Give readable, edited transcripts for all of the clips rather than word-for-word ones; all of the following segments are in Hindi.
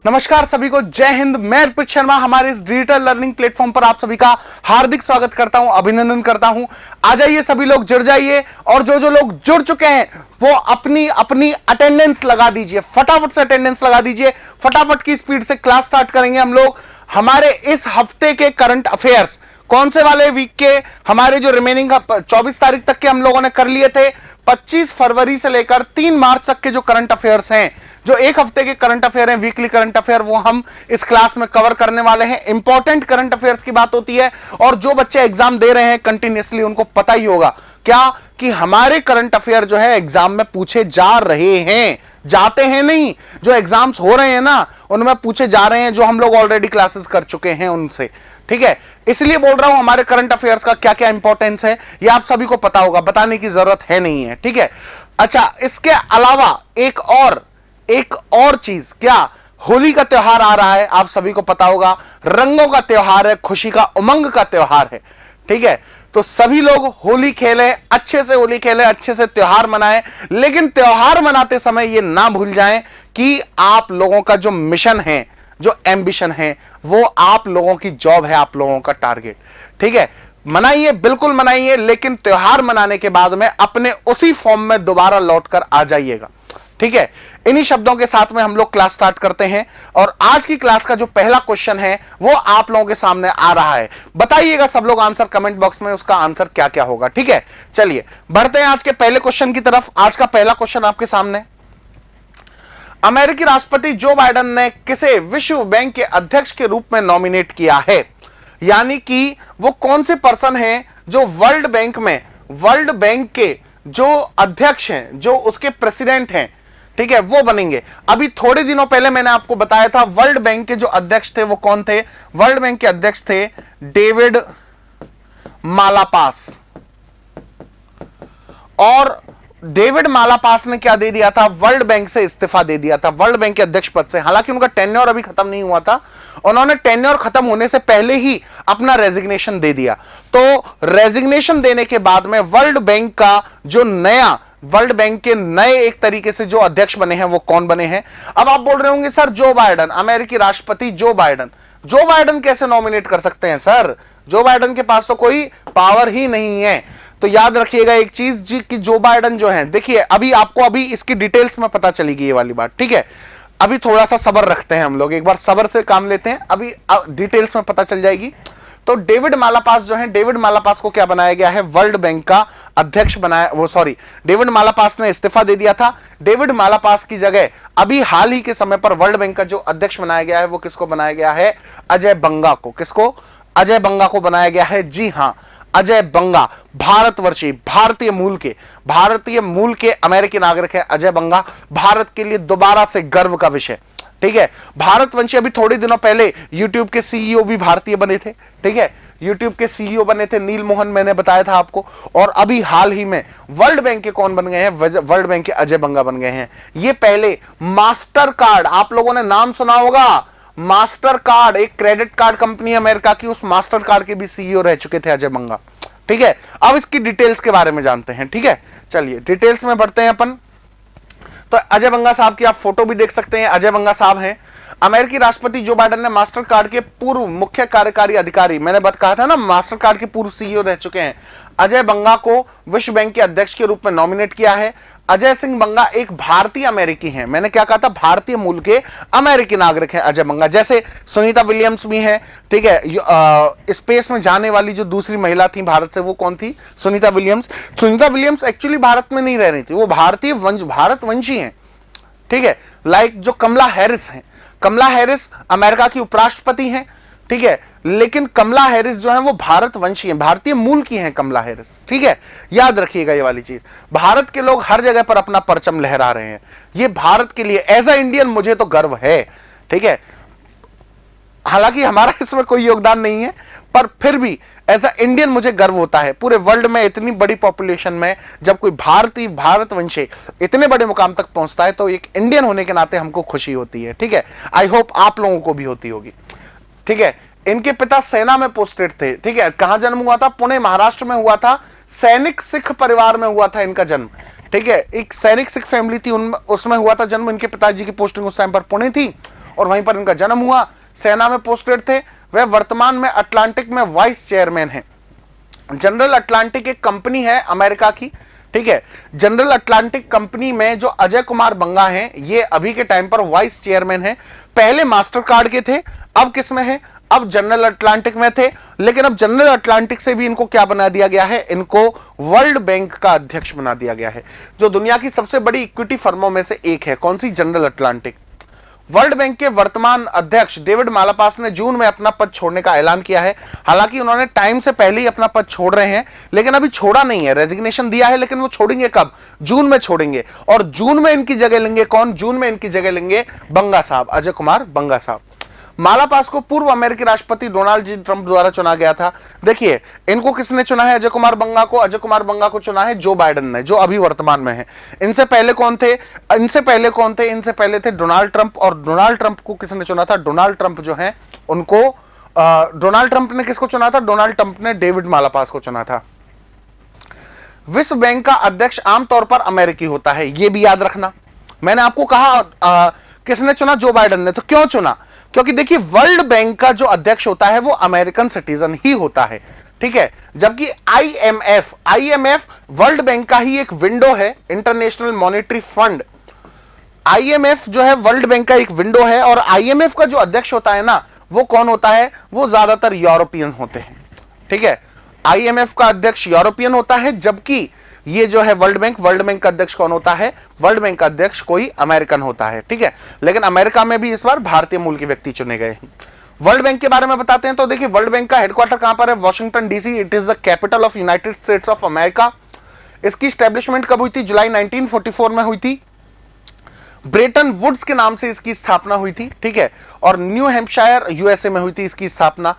नमस्कार सभी को, जय हिंद। मैं अर्पित शर्मा हमारे इस डिजिटल लर्निंग प्लेटफॉर्म पर आप सभी का हार्दिक स्वागत करता हूं, अभिनंदन करता हूं। आ जाइए सभी लोग, जुड़ जाइए और जो लोग जुड़ चुके हैं वो अपनी अपनी अटेंडेंस लगा दीजिए, फटाफट से अटेंडेंस लगा दीजिए। फटाफट की स्पीड से क्लास स्टार्ट करेंगे हम लोग। हमारे इस हफ्ते के करंट अफेयर्स कौन से वाले वीक के, हमारे जो रिमेनिंग 24 तारीख तक के हम लोगों ने कर लिए थे, 25 फरवरी से लेकर 3 मार्च तक के जो करंट अफेयर्स हैं, जो एक हफ्ते के करंट अफेयर हैं, वीकली करंट अफेयर, वो हम इस क्लास में कवर करने वाले हैं। इंपॉर्टेंट करंट अफेयर्स की बात होती है और जो बच्चे एग्जाम दे रहे हैं कंटिन्यूअसली उनको पता ही होगा क्या कि हमारे करंट अफेयर जो है एग्जाम में पूछे जा रहे हैं, जाते हैं नहीं, जो एग्जाम्स हो रहे हैं ना उनमें पूछे जा रहे हैं, जो हम लोग ऑलरेडी क्लासेस कर चुके हैं उनसे। ठीक है, इसलिए बोल रहा हूं हमारे करंट अफेयर्स का क्या क्या इंपॉर्टेंस है ये आप सभी को पता होगा, बताने की जरूरत है नहीं है। ठीक है, अच्छा, इसके अलावा एक और चीज, क्या होली का त्योहार आ रहा है, आप सभी को पता होगा। रंगों का त्योहार है, खुशी का, उमंग का त्योहार है। ठीक है, तो सभी लोग होली खेलें, अच्छे से होली खेलें, अच्छे से त्योहार मनाएं, लेकिन त्योहार मनाते समय ये ना भूल जाएं कि आप लोगों का जो मिशन है, जो एम्बिशन है, वो आप लोगों की जॉब है, आप लोगों का टारगेट। ठीक है, मनाइए, बिल्कुल मनाइए, लेकिन त्योहार मनाने के बाद में अपने उसी फॉर्म में दोबारा लौटकर आ जाइएगा। ठीक है, इन्हीं शब्दों के साथ में हम लोग क्लास स्टार्ट करते हैं और आज की क्लास का जो पहला क्वेश्चन है वो आप लोगों के सामने आ रहा है। बताइएगा सब लोग आंसर कमेंट बॉक्स में, उसका आंसर क्या क्या होगा। ठीक है, चलिए बढ़ते हैं आज के पहले क्वेश्चन की तरफ। आज का पहला क्वेश्चन आपके सामने, अमेरिकी राष्ट्रपति जो बाइडेन ने किसे विश्व बैंक के अध्यक्ष के रूप में नॉमिनेट किया है? यानी कि वो कौन से पर्सन हैं जो वर्ल्ड बैंक के जो अध्यक्ष हैं, जो उसके प्रेसिडेंट हैं, ठीक है, वो बनेंगे। अभी थोड़े दिनों पहले मैंने आपको बताया था वर्ल्ड बैंक के जो अध्यक्ष थे वो कौन थे। वर्ल्ड बैंक के अध्यक्ष थे डेविड मालापास। और डेविड मालापास ने क्या दे दिया था? वर्ल्ड बैंक से इस्तीफा दे दिया था, वर्ल्ड बैंक के अध्यक्ष पद से। हालांकि उनका टेन्योर अभी खत्म नहीं हुआ था, उन्होंने टेन्योर खत्म होने से पहले ही अपना रेजिग्नेशन दे दिया। तो रेजिग्नेशन देने के बाद में वर्ल्ड बैंक के नए एक तरीके से जो अध्यक्ष बने हैं वो कौन बने हैं? अब आप बोल रहे होंगे सर जो बाइडेन, अमेरिकी राष्ट्रपति जो बाइडेन कैसे नॉमिनेट कर सकते हैं सर? जो बाइडेन के पास तो कोई पावर ही नहीं है। तो याद रखिएगा एक चीज जी कि जो बाइडेन जो है, देखिए अभी इसकी डिटेल्स में पता चलेगी ये वाली बात। ठीक है, अभी थोड़ा सा सब्र रखते हैं हम लोग, एक बार सब्र से काम लेते हैं, अभी डिटेल्स में पता चल जाएगी। तो डेविड मालापास जो है, डेविड मालापास को क्या बनाया गया है? वर्ल्ड बैंक का अध्यक्ष बनाया, डेविड मालापास ने इस्तीफा दे दिया था। डेविड मालापास की जगह अभी हाल ही के समय पर वर्ल्ड बैंक का जो अध्यक्ष बनाया गया है वो किसको बनाया गया है? अजय बंगा को। किसको? अजय बंगा को बनाया गया है। जी हां, अजय बंगा भारतवर्षी, भारतीय मूल के अमेरिकी नागरिक है अजय बंगा। भारत के लिए दोबारा से गर्व का विषय। ठीक है, भारतवंशी। अभी थोड़े दिनों पहले यूट्यूब के सीईओ भी भारतीय बने थे। ठीक है, यूट्यूब के सीईओ बने थे नील मोहन, मैंने बताया था आपको। और अभी हाल ही में वर्ल्ड बैंक के कौन बन गए हैं? वर्ल्ड बैंक के अजय बंगा बन गए हैं। ये पहले मास्टर कार्ड, आप लोगों ने नाम सुना होगा, मास्टर कार्ड एक क्रेडिट कार्ड कंपनी अमेरिका की, उस मास्टर कार्ड के भी सीईओ रह चुके थे अजय बंगा। ठीक है, अब इसकी डिटेल्स के बारे में जानते हैं। ठीक है, चलिए डिटेल्स में बढ़ते हैं अपन। तो अजय बंगा साहब की आप फोटो भी देख सकते हैं, अजय बंगा साहब हैं। अमेरिकी राष्ट्रपति जो बाइडेन ने मास्टर कार्ड के पूर्व मुख्य कार्यकारी अधिकारी, मैंने कहा था ना मास्टर कार्ड के पूर्व सीईओ रह चुके हैं, अजय बंगा को विश्व बैंक के अध्यक्ष के रूप में नॉमिनेट किया है। अजय सिंह बंगा एक भारतीय अमेरिकी हैं, मैंने क्या कहा था? भारतीय मूल के अमेरिकी नागरिक हैं अजय बंगा। जैसे सुनीता विलियम्स भी हैं। ठीक है, स्पेस में जाने वाली जो दूसरी महिला थी भारत से, वो कौन थी? सुनीता विलियम्स एक्चुअली भारत में नहीं रह रही थी, वो भारतवंशी हैं। ठीक है, लाइक जो कमला हैरिस अमेरिका की उपराष्ट्रपति हैं। ठीक है, लेकिन कमला हैरिस जो है वो भारतवंशी हैं, भारतीय मूल की हैं कमला हैरिस। ठीक है, याद रखिएगा ये वाली चीज। भारत के लोग हर जगह पर अपना परचम लहरा रहे हैं, ये भारत के लिए एज अ इंडियन मुझे तो गर्व है। ठीक है, हालांकि हमारा इसमें कोई योगदान नहीं है, पर फिर भी एज अ इंडियन मुझे गर्व होता है। पूरे वर्ल्ड में इतनी बड़ी पॉपुलेशन में जब कोई भारतवंशी इतने बड़े मुकाम तक पहुंचता है तो एक इंडियन होने के नाते हमको खुशी होती है। ठीक है, आई होप आप लोगों को भी होती होगी। ठीक है, इनके पिता सेना में पोस्टेड थे। ठीक है, कहां जन्म हुआ था? पुणे महाराष्ट्र में हुआ था। सैनिक सिख परिवार में हुआ था इनका जन्म। ठीक है, एक सैनिक सिख फैमिली थी, उसमें हुआ था जन्म। इनके पिताजी की पोस्टिंग उस टाइम पर पुणे थी और वहीं पर इनका जन्म हुआ। सेना में पोस्टेड थे। वह वर्तमान में अटलांटिक में वाइस चेयरमैन है। जनरल अटलांटिक एक कंपनी है अमेरिका की, ठीक है। जनरल अटलांटिक कंपनी में जो अजय कुमार बंगा हैं, ये अभी के टाइम पर वाइस चेयरमैन हैं। पहले मास्टर कार्ड के थे, अब किस में है? अब जनरल अटलांटिक में थे, लेकिन अब जनरल अटलांटिक से भी इनको क्या बना दिया गया है? इनको वर्ल्ड बैंक का अध्यक्ष बना दिया गया है, जो दुनिया की सबसे बड़ी इक्विटी फर्मों में से एक है। कौन सी? General Atlantic. वर्ल्ड बैंक के वर्तमान अध्यक्ष डेविड मालापास ने जून में अपना पद छोड़ने का ऐलान किया है। हालांकि उन्होंने टाइम से पहले ही अपना पद छोड़ रहे हैं, लेकिन अभी छोड़ा नहीं है, रेजिग्नेशन दिया है, लेकिन वो छोड़ेंगे कब? जून में छोड़ेंगे। और जून में इनकी जगह लेंगे कौन? जून में इनकी जगह लेंगे बंगा साहब, अजय कुमार बंगा साहब। मालापास को पूर्व अमेरिकी राष्ट्रपति डोनाल्ड जी ट्रंप द्वारा चुना गया था। देखिए, इनको किसने चुना है? अजय कुमार बंगा को। अजय कुमार बंगा को चुना है जो बाइडेन ने, जो अभी वर्तमान में है। इनसे पहले कौन थे? इनसे पहले थे डोनाल्ड ट्रंप। और डोनाल्ड ट्रंप को किसने चुना था? डोनाल्ड ट्रंप जो है उनको डोनाल्ड ट्रंप ने किसको चुना था? डोनाल्ड ट्रंप ने डेविड मालापास को चुना था। विश्व बैंक का अध्यक्ष आमतौर पर अमेरिकी होता है, यह भी याद रखना। मैंने आपको कहा किसने चुना? जो बाइडेन ने। तो क्यों चुना? क्योंकि देखिए, वर्ल्ड बैंक का जो अध्यक्ष होता है वो अमेरिकन सिटीजन ही होता है, ठीक है। जबकि आईएमएफ वर्ल्ड बैंक का ही एक विंडो है, इंटरनेशनल मॉनेटरी फंड। आईएमएफ जो है वर्ल्ड बैंक का एक विंडो है, और आईएमएफ का जो अध्यक्ष होता है ना, वो कौन होता है? वो ज्यादातर यूरोपियन होते हैं, ठीक है। आईएमएफ का अध्यक्ष यूरोपियन होता है, जबकि ये जो है वर्ल्ड बैंक का अध्यक्ष कौन होता है? वर्ल्ड बैंक का अध्यक्ष कोई अमेरिकन होता है, ठीक है। लेकिन अमेरिका में भी इस बार भारतीय मूल के व्यक्ति चुने गए हैं। वर्ल्ड बैंक के बारे में बताते हैं तो देखिए, वर्ल्ड बैंक का हेडक्वार्टर कहां पर है? Washington DC. It is the capital of United states of America. इसकी स्टैब्लिशमेंट कब हुई थी? जुलाई 1944 में हुई थी। ब्रेटन वुड्स के नाम से इसकी स्थापना हुई थी, ठीक है। और न्यू हैम्पशायर यूएसए में हुई थी इसकी स्थापना।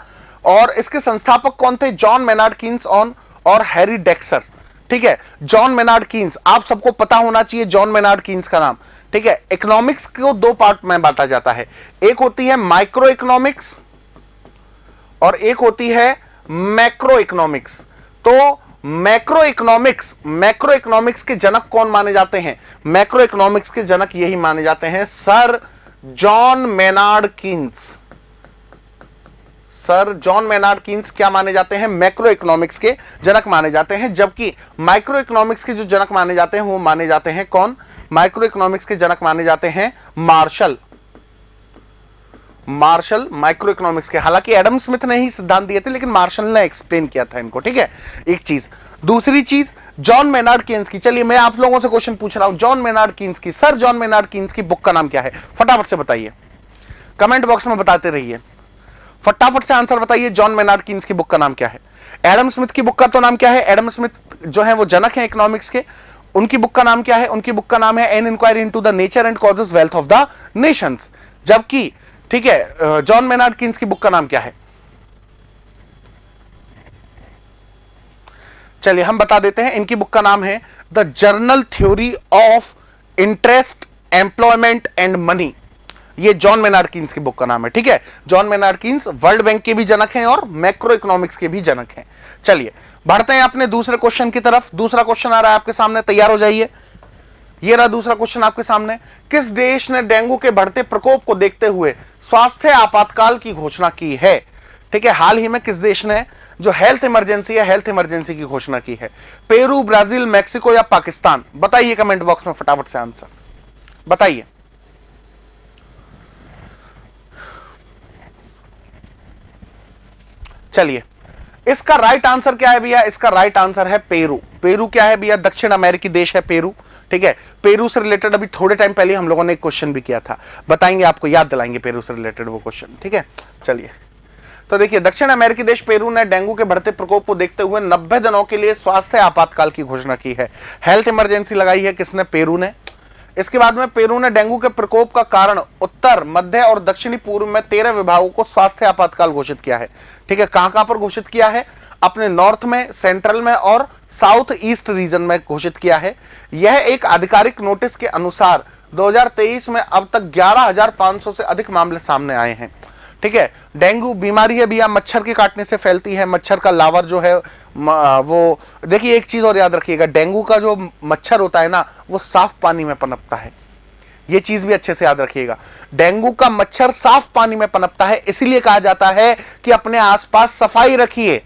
और इसके संस्थापक कौन थे? जॉन मेनार्ड कीन्स और हैरी डेक्सर, ठीक है। जॉन मेनार्ड कीन्स, आप सबको पता होना चाहिए जॉन मेनार्ड कीन्स का नाम, ठीक है। इकोनॉमिक्स को दो पार्ट में बांटा जाता है, एक होती है माइक्रो इकोनॉमिक्स और एक होती है मैक्रो इकोनॉमिक्स। तो मैक्रो इकोनॉमिक्स के जनक कौन माने जाते हैं? मैक्रो इकोनॉमिक्स के जनक यही माने जाते हैं sir John Maynard Keynes. Sir John Maynard Keynes क्या माने जाते हैं? मैक्रो इकोनॉमिक्स के जनक माने जाते हैं। जबकि माइक्रो इकोनॉमिक्स के जो जनक माने जाते हैं वो माने जाते हैं कौन? माइक्रो इकोनॉमिक्स के जनक माने जाते हैं मार्शल माइक्रो इकोनॉमिक्स के। हालांकि एडम स्मिथ ने ही सिद्धांत दिए थे, लेकिन मार्शल ने एक्सप्लेन किया था इनको, ठीक है। एक चीज। दूसरी चीज, जॉन मेनार्ड कीन्स की, चलिए मैं आप लोगों से क्वेश्चन पूछ रहा हूं, जॉन मेनार्ड कीन्स की, सर जॉन मेनार्ड कीन्स की बुक का नाम क्या है? फटाफट से बताइए, कमेंट बॉक्स में बताते रहिए, फटाफट से आंसर बताइए। जॉन मेनार्ड कीन्स की बुक का नाम क्या है? एडम स्मिथ की बुक का तो नाम क्या है? एडम स्मिथ जो है वो जनक है इकोनॉमिक्स के, उनकी बुक का नाम क्या है? उनकी बुक का नाम है an inquiry into the nature and causes wealth of the nations. जबकि, ठीक है, जॉन मेनार्ड कीन्स की बुक का नाम क्या है? चलिए हम बता देते हैं, इनकी बुक का नाम है the journal theory of interest, employment and money. ये जॉन मेनार्ड कीन्स की बुक का नाम है, ठीक है। John Maynard Keynes world Bank के भी जनक हैं और मैक्रो इकोनॉमिक्स के भी जनक हैं। चलिए बढ़ते हैं अपने दूसरे क्वेश्चन की तरफ। दूसरा क्वेश्चन आ रहा है आपके सामने, तैयार हो जाइए। ये रहा दूसरा क्वेश्चन आपके सामने। किस देश ने डेंगू के बढ़ते प्रकोप को देखते हुए स्वास्थ्य आपातकाल की घोषणा की है? ठीक है, हाल ही में किस देश ने जो हेल्थ इमरजेंसी की घोषणा की है? पेरू, ब्राजील, मैक्सिको या पाकिस्तान? बताइए कमेंट बॉक्स में फटाफट से आंसर बताइए। चलिए, इसका राइट आंसर क्या है भैया? इसका राइट आंसर है पेरू। पेरू क्या है भैया? दक्षिण अमेरिकी देश है पेरू, ठीक है। पेरू से रिलेटेड अभी थोड़े टाइम पहले हम लोगों ने एक क्वेश्चन भी किया था, बताएंगे आपको, याद दिलाएंगे पेरू से रिलेटेड वो क्वेश्चन, ठीक है। चलिए, तो देखिए, दक्षिण अमेरिकी देश पेरू ने डेंगू के बढ़ते प्रकोप को देखते हुए 90 दिनों के लिए स्वास्थ्य आपातकाल की घोषणा की है। हेल्थ इमरजेंसी लगाई है किसने? पेरू ने। इसके बाद में पेरू ने डेंगू के प्रकोप का कारण उत्तर, मध्य और दक्षिणी पूर्व में 13 विभागों को स्वास्थ्य आपातकाल घोषित किया है, ठीक है। कहां पर घोषित किया है? अपने नॉर्थ में, सेंट्रल में और साउथ ईस्ट रीजन में घोषित किया है। यह एक आधिकारिक नोटिस के अनुसार 2023 में अब तक 11,500 से अधिक मामले सामने आए हैं, ठीक है। डेंगू बीमारी है भैया, मच्छर के काटने से फैलती है। मच्छर का लावर जो है वो, देखिए एक चीज और याद रखिएगा, डेंगू का जो मच्छर होता है ना, वो साफ पानी में पनपता है। ये चीज भी अच्छे से याद रखिएगा। डेंगू का मच्छर साफ पानी में पनपता है, इसीलिए कहा जाता है कि अपने आसपास सफाई रखिए।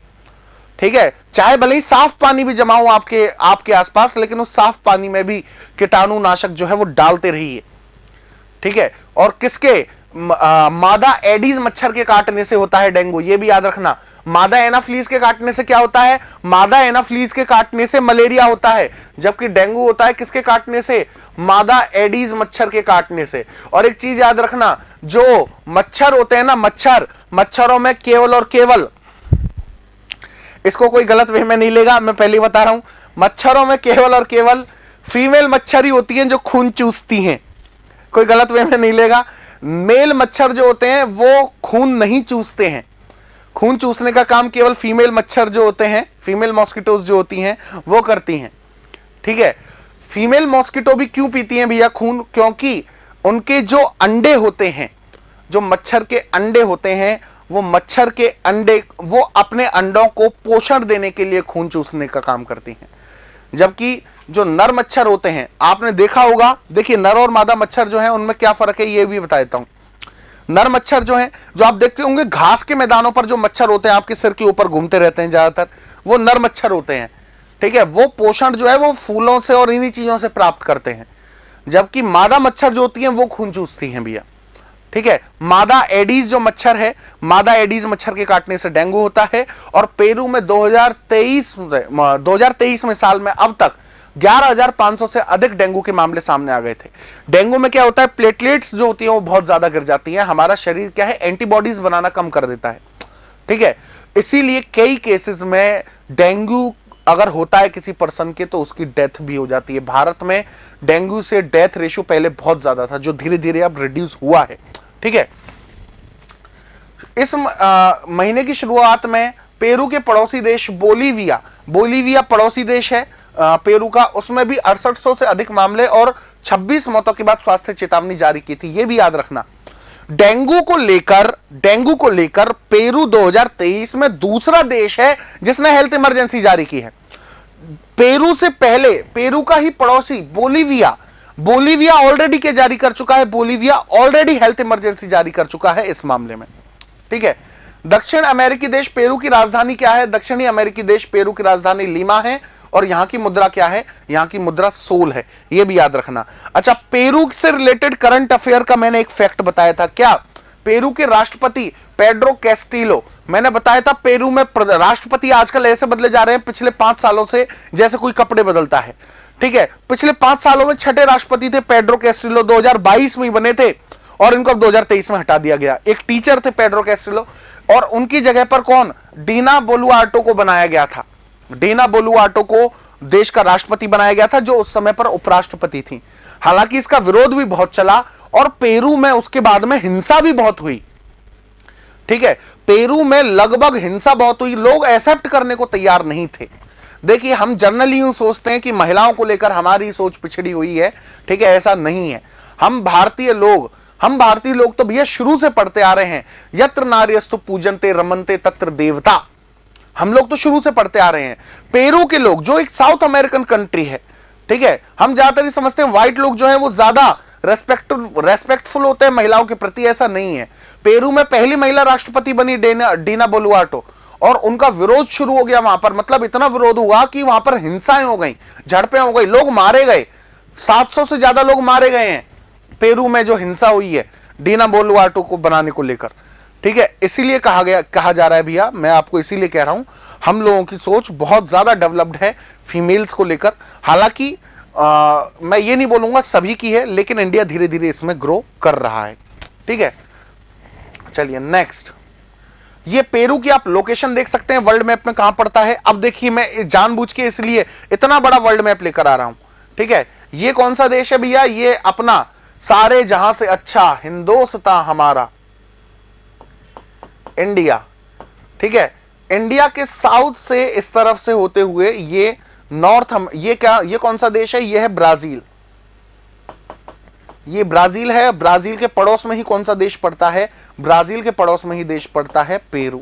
ठीक है, चाहे भले ही साफ पानी भी जमा हो आपके आसपास, लेकिन उस साफ पानी में भी कीटाणुनाशक जो है वो डालते रहिए। ठीक है, और किसके मादा एडीज मच्छर के काटने से होता है डेंगू, ये भी याद रखना। मादा एनाफ्लीज के काटने से क्या होता है? मादा एनाफ्लीज के काटने से मलेरिया होता है, जबकि डेंगू होता है किसके काटने से? मादा एडीज मच्छर के काटने से। और एक चीज याद रखना, जो मच्छर होते हैं ना, मच्छरों में केवल और केवल, इसको कोई गलत वे में नहीं लेगा, मैं पहले ही बता रहा हूं, मच्छरों में केवल और केवल फीमेल मच्छर ही होती हैं जो खून चूसती हैं। कोई गलत वे में नहीं लेगा। मेल मच्छर जो होते हैं वो खून नहीं चूसते हैं। खून चूसने का काम केवल फीमेल मच्छर जो होते हैं, फीमेल मॉस्किटोज जो होती हैं वो करती हैं। ठीक है, फीमेल मॉस्किटो भी क्यों पीती हैं भैया खून? क्योंकि उनके जो अंडे होते हैं, जो मच्छर के अंडे होते हैं, वो मच्छर के अंडे, वो अपने अंडों को पोषण देने के लिए खून चूसने का काम करती हैं। जबकि जो नर मच्छर होते हैं, आपने देखा होगा, देखिए नर और मादा मच्छर जो है उनमें क्या फर्क है ये भी बता देता हूं। नर मच्छर जो है, जो आप देखते होंगे घास के मैदानों पर जो मच्छर होते हैं आपके सिर के ऊपर घूमते रहते हैं, ज्यादातर वो नर मच्छर होते हैं। ठीक है, वो पोषण जो है वो फूलों से और इन्हीं चीजों से प्राप्त करते हैं। जबकि मादा मच्छर जो होती हैं वो खून चूसती हैं भैया। ठीक है, मादा एडीज जो मच्छर है, मादा एडीज मच्छर के काटने से डेंगू होता है। और पेरू में 2023 में साल में अब तक 11,500 से अधिक डेंगू के मामले सामने आ गए थे। डेंगू में क्या होता है, प्लेटलेट्स जो होती हैं वो बहुत ज्यादा गिर जाती हैं। हमारा शरीर क्या है, एंटीबॉडीज बनाना कम कर देता है। ठीक है, इसीलिए कई केसेस में डेंगू अगर होता है किसी पर्सन के तो उसकी डेथ भी हो जाती है। भारत में डेंगू से डेथ रेशियो पहले बहुत ज्यादा था, जो धीरे धीरे अब रिड्यूस हुआ है। ठीक है, इस महीने की शुरुआत में पेरू के पड़ोसी देश बोलीविया पड़ोसी देश है पेरू का, उसमें भी 6800 से अधिक मामले और 26 मौतों के बाद स्वास्थ्य चेतावनी जारी की थी। यह भी याद रखना, डेंगू को लेकर पेरू 2023 में दूसरा देश है जिसने हेल्थ इमरजेंसी जारी की है। पेरू से पहले पेरू का ही पड़ोसी बोलीविया ऑलरेडी के जारी कर चुका है। बोलीविया ऑलरेडी हेल्थ इमरजेंसी जारी कर चुका है इस मामले में। ठीक है, दक्षिण अमेरिकी देश पेरू की राजधानी क्या है? दक्षिणी अमेरिकी देश पेरू की राजधानी लीमा है और यहां की मुद्रा क्या है? यहां की मुद्रा सोल है, यह भी याद रखना। अच्छा, पेरू से रिलेटेड करंट अफेयर का मैंने एक फैक्ट बताया था, क्या? पेरू के राष्ट्रपति पेड्रो कैस्टिलो, मैंने बताया था पेरू में राष्ट्रपति आजकल ऐसे बदले जा रहे हैं पिछले 5 सालों से जैसे कोई कपड़े बदलता है। ठीक है, पिछले 5 सालों में छठे राष्ट्रपति थे पेड्रो कैस्टिलो, 2022 में बने थे और इनको अब 2023 में हटा दिया गया। एक टीचर थे पेड्रो कैस्टिलो और उनकी जगह पर कौन? डीना बोलुआर्टो को बनाया गया था। डीना बोलुआर्टो को देश का राष्ट्रपति बनाया गया था, जो उस समय पर उपराष्ट्रपति थी। हालांकि इसका विरोध भी बहुत चला और पेरू में उसके बाद में हिंसा भी बहुत हुई। ठीक है, पेरू में लगभग हिंसा बहुत हुई, लोग एक्सेप्ट करने को तैयार नहीं थे। देखिए, हम जनरली यूं सोचते हैं कि महिलाओं को लेकर हमारी सोच पिछड़ी हुई है। ठीक है, ऐसा नहीं है। हम भारतीय लोग तो भैया शुरू से पढ़ते आ रहे हैं, यत्र नार्यस्तु पूजन्ते रमन्ते तत्र देवता। हम लोग तो शुरू से पढ़ते आ रहे हैं। पेरू के लोग, जो एक साउथ अमेरिकन कंट्री है, ठीक है, हम ज्यादातर समझते हैं व्हाइट लोग जो है वो ज्यादा रेस्पेक्टफुल होते हैं महिलाओं के प्रति, ऐसा नहीं है। पेरू में पहली महिला राष्ट्रपति बनी डीना बोलुआर्टो और उनका विरोध शुरू हो गया वहां पर। मतलब इतना विरोध हुआ कि वहां पर हिंसाएं हो गई, झड़पें हो गई, लोग मारे गए। 700 से ज्यादा लोग मारे गए हैं पेरू में जो हिंसा हुई है डीना बोलुआर्टो को बनाने को लेकर। ठीक है, इसीलिए कहा जा रहा है भैया, मैं आपको इसीलिए कह रहा हूं, हम लोगों की सोच बहुत ज्यादा डेवलप्ड है फीमेल्स को लेकर। हालांकि मैं ये नहीं बोलूंगा सभी की है, लेकिन इंडिया धीरे धीरे इसमें ग्रो कर रहा है। ठीक है, चलिए नेक्स्ट। ये पेरू की आप लोकेशन देख सकते हैं वर्ल्ड मैप में कहां पड़ता है। अब देखिए, मैं जानबूझ के इसलिए इतना बड़ा वर्ल्ड मैप लेकर आ रहा हूं। ठीक है, ये कौन सा देश है भैया? ये अपना सारे जहां से अच्छा हिंदुस्तान हमारा इंडिया। ठीक है, इंडिया के साउथ से इस तरफ से होते हुए ये नॉर्थ, ये कौन सा देश है? ये है ब्राजील। ये ब्राजील है। ब्राजील के पड़ोस में ही कौन सा देश पड़ता है? ब्राजील के पड़ोस में ही देश पड़ता है पेरू।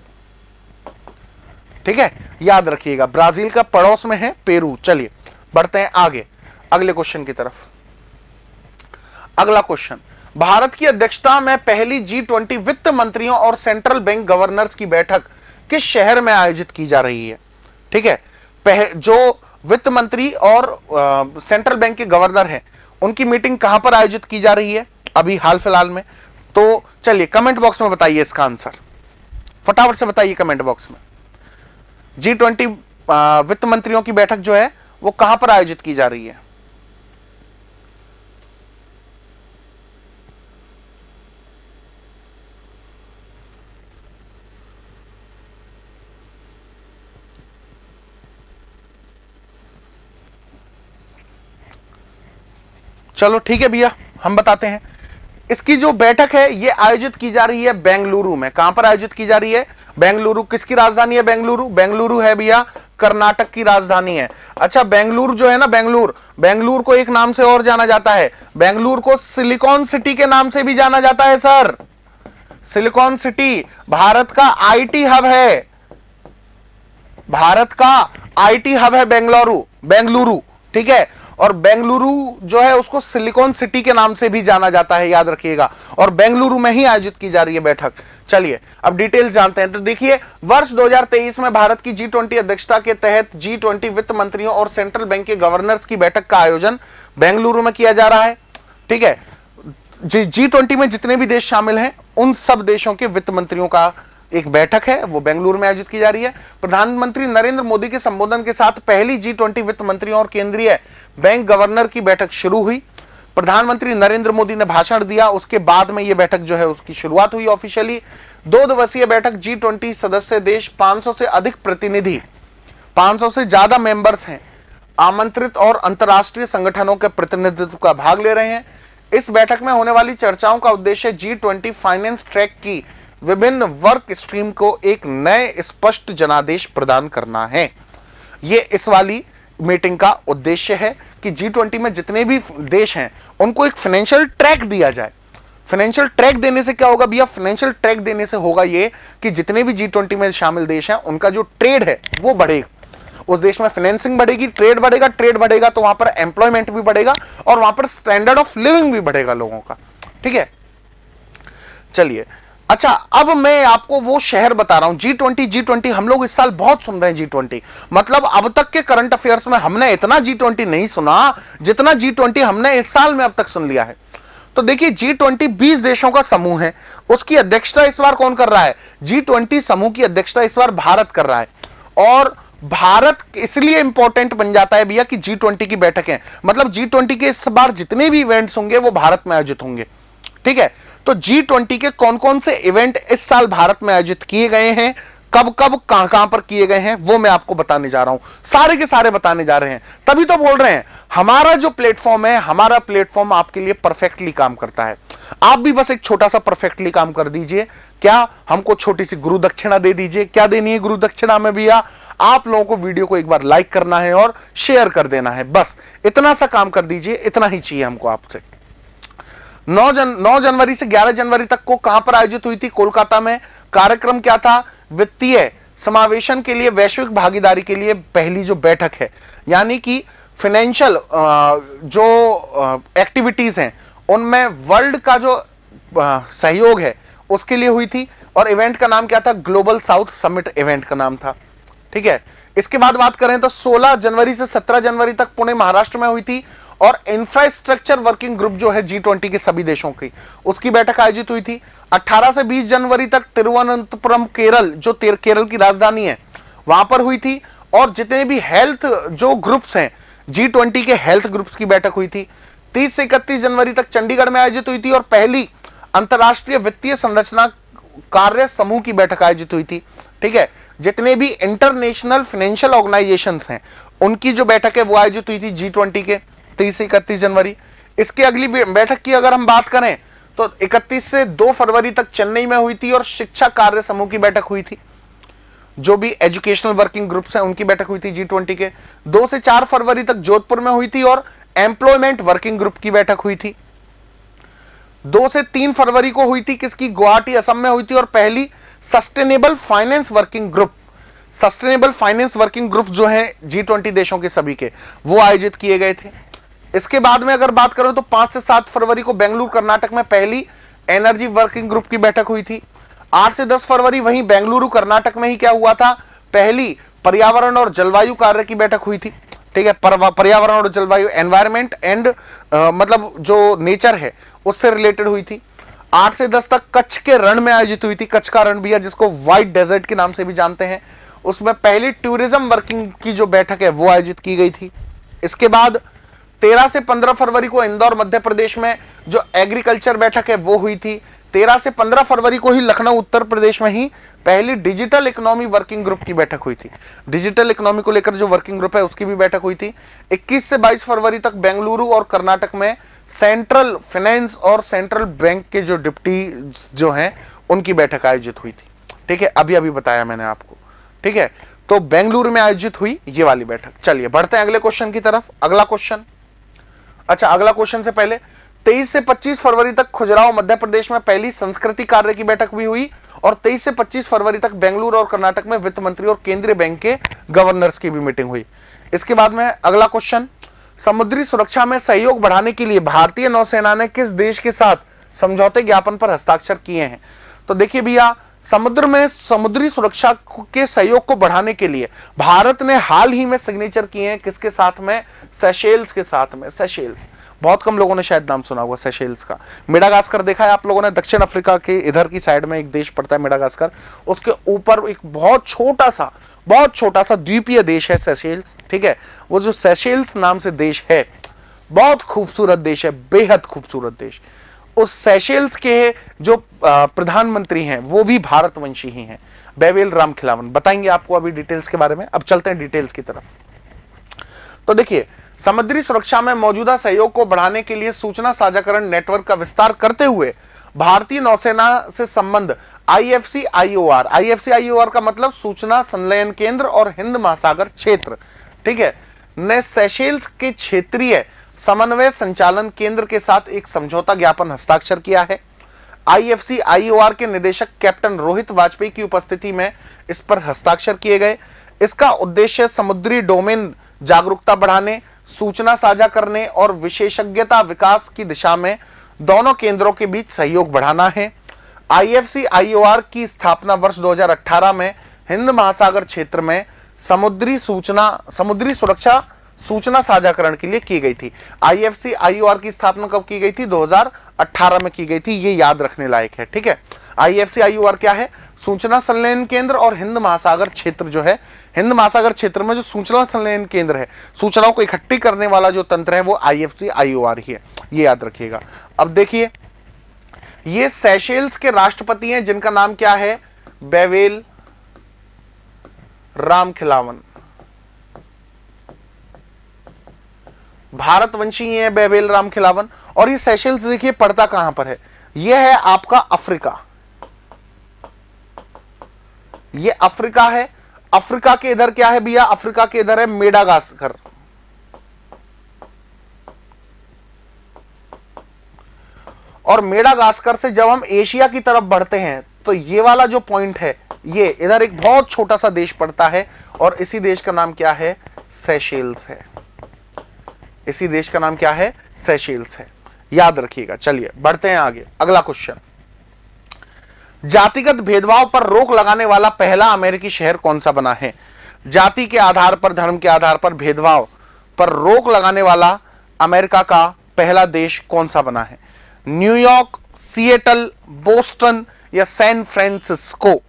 ठीक है, याद रखिएगा, ब्राजील का पड़ोस में है पेरू। चलिए बढ़ते हैं आगे अगले क्वेश्चन की तरफ। अगला क्वेश्चन, भारत की अध्यक्षता में पहली G20 वित्त मंत्रियों और सेंट्रल बैंक गवर्नर्स की बैठक किस शहर में आयोजित की जा रही है? ठीक है, जो वित्त मंत्री और सेंट्रल बैंक के गवर्नर हैं उनकी मीटिंग कहां पर आयोजित की जा रही है अभी हाल फिलहाल में? तो चलिए कमेंट बॉक्स में बताइए इसका आंसर, फटाफट से बताइए कमेंट बॉक्स में। G20 वित्त मंत्रियों की बैठक जो है वो कहां पर आयोजित की जा रही है? चलो ठीक है भैया, हम बताते हैं। इसकी जो बैठक है ये आयोजित की जा रही है बेंगलुरु में। कहां पर आयोजित की जा रही है? बेंगलुरु। किसकी राजधानी है बेंगलुरु? बेंगलुरु है भैया कर्नाटक की राजधानी है। अच्छा, बेंगलुरु जो है ना, बेंगलुरु को एक नाम से और जाना जाता है, बेंगलुरु को सिलिकॉन सिटी के नाम से भी जाना जाता है सर। सिलिकॉन सिटी भारत का आईटी हब है, भारत का आईटी हब है बेंगलुरु, ठीक है। और बेंगलुरु जो है उसको सिलिकॉन सिटी के नाम से भी जाना जाता है, याद रखिएगा। और बेंगलुरु में ही आयोजित की जा रही है बैठक। चलिए अब डिटेल्स जानते हैं। तो देखिए, वर्ष 2023 में भारत की G20 अध्यक्षता के तहत G20 वित्त मंत्रियों और सेंट्रल बैंक के गवर्नर्स की बैठक का आयोजन बेंगलुरु में किया जा रहा है, ठीक है। G20 में जितने भी देश शामिल हैं उन सब देशों के वित्त मंत्रियों का एक बैठक है, वो बेंगलुरु में आयोजित की जा रही है। प्रधानमंत्री नरेंद्र मोदी के संबोधन के साथ पहली G20 वित्त मंत्रियों और केंद्रीय बैंक गवर्नर की बैठक शुरू हुई। प्रधानमंत्री नरेंद्र मोदी ने भाषण दिया, उसके बाद में यह बैठक जो है उसकी शुरुआत हुई ऑफिशियली। 2 दिवसीय बैठक G20 सदस्य देश 500 से अधिक प्रतिनिधि, 500 से ज्यादा मेंबर्स हैं, आमंत्रित और अंतरराष्ट्रीय संगठनों के प्रतिनिधित्व का भाग ले रहे हैं। इस बैठक में होने वाली चर्चाओं का उद्देश्य G20 फाइनेंस ट्रैक की विभिन्न वर्क स्ट्रीम को एक नए स्पष्ट जनादेश प्रदान करना है। यह इस वाली मीटिंग का उद्देश्य है कि G20 में जितने भी देश हैं उनको एक फाइनेंशियल ट्रैक दिया जाए। फाइनेंशियल ट्रैक देने से क्या होगा भैया? फाइनेंशियल ट्रैक देने से होगा ये कि जितने भी G20 में शामिल देश हैं उनका जो ट्रेड है वो बढ़ेगा, उस देश में फाइनेंसिंग बढ़ेगी, ट्रेड बढ़ेगा तो वहां पर एम्प्लॉयमेंट भी बढ़ेगा और वहां पर स्टैंडर्ड ऑफ लिविंग भी बढ़ेगा लोगों का, ठीक है। चलिए, अच्छा अब मैं आपको वो शहर बता रहा हूं। G20 हम लोग इस साल बहुत सुन रहे हैं G20, मतलब अब तक के करंट अफेयर्स में हमने इतना G20 नहीं सुना जितना G20 हमने इस साल में अब तक सुन लिया है। तो देखिए, G20 20 देशों का समूह है, उसकी अध्यक्षता इस बार कौन कर रहा है? G20 समूह की अध्यक्षता इस बार भारत कर रहा है। और भारत इसलिए इंपॉर्टेंट बन जाता है भैया कि G20 की बैठकें, मतलब G20 के इस बार जितने भी इवेंट्स होंगे वो भारत में आयोजित होंगे, ठीक है। तो G20 के कौन कौन से इवेंट इस साल भारत में आयोजित किए गए हैं, कब कब कहां पर किए गए हैं, वो मैं आपको बताने जा रहा हूं, सारे के सारे बताने जा रहे हैं। तभी तो बोल रहे हैं हमारा जो प्लेटफॉर्म है, हमारा प्लेटफॉर्म आपके लिए परफेक्टली काम करता है। आप भी बस एक छोटा सा परफेक्टली काम कर दीजिए। क्या? हमको छोटी सी गुरु दक्षिणा दे दीजिए। क्या देनी है गुरु दक्षिणा में भैया? आप लोगों को वीडियो को एक बार लाइक करना है और शेयर कर देना है, बस इतना सा काम कर दीजिए, इतना ही चाहिए हमको आपसे। 9 जनवरी से 11 जनवरी तक को कहां पर आयोजित हुई थी? कोलकाता में। कार्यक्रम क्या था? वित्तीय समावेशन के लिए वैश्विक भागीदारी के लिए पहली जो बैठक है, यानी कि फाइनेंशियल जो एक्टिविटीज हैं उनमें वर्ल्ड का जो सहयोग है उसके लिए हुई थी। और इवेंट का नाम क्या था? ग्लोबल साउथ समिट इवेंट का नाम था, ठीक है। इसके बाद बात करें तो 16 जनवरी से 17 जनवरी तक पुणे महाराष्ट्र में हुई थी। और इंफ्रास्ट्रक्चर वर्किंग ग्रुप जो है G20 के सभी देशों की, उसकी बैठक आयोजित हुई थी। 18 से 20 जनवरी तक तिरुवनंतपुरम केरल, जो केरल की राजधानी है, वहां पर हुई थी। और जितने भी हेल्थ जो ग्रुप्स हैं G20 के हेल्थ ग्रुप्स की बैठक हुई थी। 30 से 31 जनवरी तक चंडीगढ़ में आयोजित हुई थी और पहली अंतरराष्ट्रीय वित्तीय संरचना कार्य समूह की बैठक आयोजित हुई थी, ठीक है। जितने भी इंटरनेशनल फाइनेंशियल ऑर्गेनाइजेशंस हैं उनकी जो बैठक है वो आयोजित हुई थी G20 के 30 से 31 जनवरी। इसकी अगली बैठक की अगर हम बात करें तो 31 से 2 फरवरी तक चेन्नई में हुई थी और शिक्षा कार्य समूह की बैठक हुई थी। जो भी एजुकेशनल वर्किंग ग्रुप्स हैं उनकी बैठक हुई थी G20 के। 2 से 4 फरवरी तक जोधपुर में हुई थी और एम्प्लॉयमेंट वर्किंग ग्रुप की बैठक हुई थी। 2 से 3 फरवरी को हुई थी किसकी? गुवाहाटी असम में हुई थी और पहली सस्टेनेबल फाइनेंस वर्किंग ग्रुप जो है G20 देशों के सभी के, वो आयोजित किए गए थे, इसके बाद में अगर बात करें तो 5 से 7 फरवरी को बेंगलुरु कर्नाटक में पहली एनर्जी वर्किंग ग्रुप की बैठक हुई थी। 8 से 10 फरवरी वहीं बेंगलुरु कर्नाटक में ही क्या हुआ था, पहली पर्यावरण और जलवायु कार्य की बैठक हुई थी। ठीक है, पर्यावरण और जलवायु, एनवायरमेंट एंड मतलब जो नेचर है उससे रिलेटेड हुई थी। 8 से 10 तक कच्छ के रण में आयोजित हुई थी। कच्छ का रण भी है जिसको व्हाइट डेजर्ट के नाम से भी जानते हैं, उसमें पहली टूरिज्म वर्किंग की जो बैठक है वो आयोजित की गई थी। इसके बाद 13 से 15 फरवरी को इंदौर मध्य प्रदेश में जो एग्रीकल्चर बैठक है वो हुई थी। 13 से 15 फरवरी को ही लखनऊ उत्तर प्रदेश में ही पहली डिजिटल इकोनॉमी वर्किंग ग्रुप की बैठक हुई थी। डिजिटल इकोनॉमी को लेकर जो वर्किंग ग्रुप है उसकी भी बैठक हुई थी। 21 से 22 फरवरी तक बेंगलुरु और कर्नाटक में सेंट्रल फाइनेंस और सेंट्रल बैंक के जो डिप्टी जो हैं उनकी बैठक आयोजित हुई थी। ठीक है, अभी अभी बताया मैंने आपको। ठीक है, तो बेंगलुरु में आयोजित हुई ये वाली बैठक। चलिए बढ़ते हैं अगले क्वेश्चन की तरफ। अगला क्वेश्चन, अच्छा अगला क्वेश्चन से पहले 23 से 25 फरवरी तक खजुराहो मध्य प्रदेश में पहली संस्कृति कार्य की बैठक भी हुई और 23 से 25 फरवरी तक बेंगलुरु और कर्नाटक में वित्त मंत्री और केंद्रीय बैंक के गवर्नर्स की भी मीटिंग हुई। इसके बाद में अगला क्वेश्चन, समुद्री सुरक्षा में सहयोग बढ़ाने के लिए भारतीय नौसेना ने किस देश के साथ समझौते ज्ञापन पर हस्ताक्षर किए हैं? तो देखिए भैया, समुद्र में समुद्री सुरक्षा के सहयोग को बढ़ाने के लिए भारत ने हाल ही में सिग्नेचर किए हैं। किसके साथ में? सेशेल्स के साथ में। सेशेल्स, बहुत कम लोगों ने शायद नाम सुना होगा सेशेल्स का। मेडागास्कर देखा है आप लोगों ने? दक्षिण अफ्रीका के इधर की साइड में एक देश पड़ता है मेडागास्कर, उसके ऊपर एक बहुत छोटा सा द्वीपीय देश है सेशेल्स। ठीक है, वो जो सेशेल्स नाम से देश है बहुत खूबसूरत देश है, बेहद खूबसूरत देश। उस सेशेल्स के जो प्रधानमंत्री हैं वो भी भारतवंशी ही हैं, बेवेल रामखिलावन। बताएंगे आपको अभी डिटेल्स के बारे में। अब चलते हैं डिटेल्स की तरफ। तो देखिए, समुद्री सुरक्षा में मौजूदा सहयोग को बढ़ाने के लिए सूचना साझाकरण नेटवर्क का विस्तार करते हुए भारतीय नौसेना से संबंध IFC-IOR का मतलब सूचना संलयन केंद्र और हिंद महासागर क्षेत्र, ठीक है, ने सेशेल्स के क्षेत्रीय समन्वय संचालन केंद्र के साथ एक समझौता ज्ञापन हस्ताक्षर किया है। IFC-IOR के निदेशक कैप्टन रोहित वाजपेयी की उपस्थिति में इस पर हस्ताक्षर किए गए। इसका उद्देश्य समुद्री डोमेन जागरूकता बढ़ाने, सूचना साझा करने और विशेषज्ञता विकास की दिशा में दोनों केंद्रों के बीच सहयोग बढ़ाना है। IFC-IOR की स्थापना वर्ष 2018 में हिंद महासागर क्षेत्र में समुद्री सुरक्षा सूचना साझाकरण के लिए की गई थी। IFC-IOR की स्थापना कब की गई थी? 2018 में की गई थी, ये याद रखने लायक है। ठीक है, IFC-IOR क्या है? सूचना संलयन केंद्र और हिंद महासागर क्षेत्र जो है, हिंद महासागर क्षेत्र में जो सूचना संलयन केंद्र है, सूचनाओं को इकट्ठी करने वाला जो तंत्र है वो IFC-IOR ही है, ये याद रखिएगा। अब देखिए, ये सेशेल्स के राष्ट्रपति हैं जिनका नाम क्या है? बेवेल रामखिलावन। भारतवंशी है बेवेल रामखिलावन। और ये सेशेल्स देखिए पड़ता कहां पर है? ये है आपका अफ्रीका, ये अफ्रीका है। अफ्रीका के इधर क्या है भैया? अफ्रीका के इधर है मेडागास्कर। और मेडागास्कर से जब हम एशिया की तरफ बढ़ते हैं तो ये वाला जो पॉइंट है, ये इधर एक बहुत छोटा सा देश पड़ता है और इसी देश का नाम क्या है? सेशेल्स है। इसी देश का नाम क्या है? सेशेल्स है, याद रखिएगा। चलिए बढ़ते हैं आगे। अगला क्वेश्चन, जातिगत भेदभाव पर रोक लगाने वाला पहला अमेरिकी शहर कौन सा बना है? जाति के आधार पर, धर्म के आधार पर भेदभाव पर रोक लगाने वाला अमेरिका का पहला देश कौन सा बना है? न्यूयॉर्क, सिएटल, बोस्टन या सैन फ्रांसिस्को?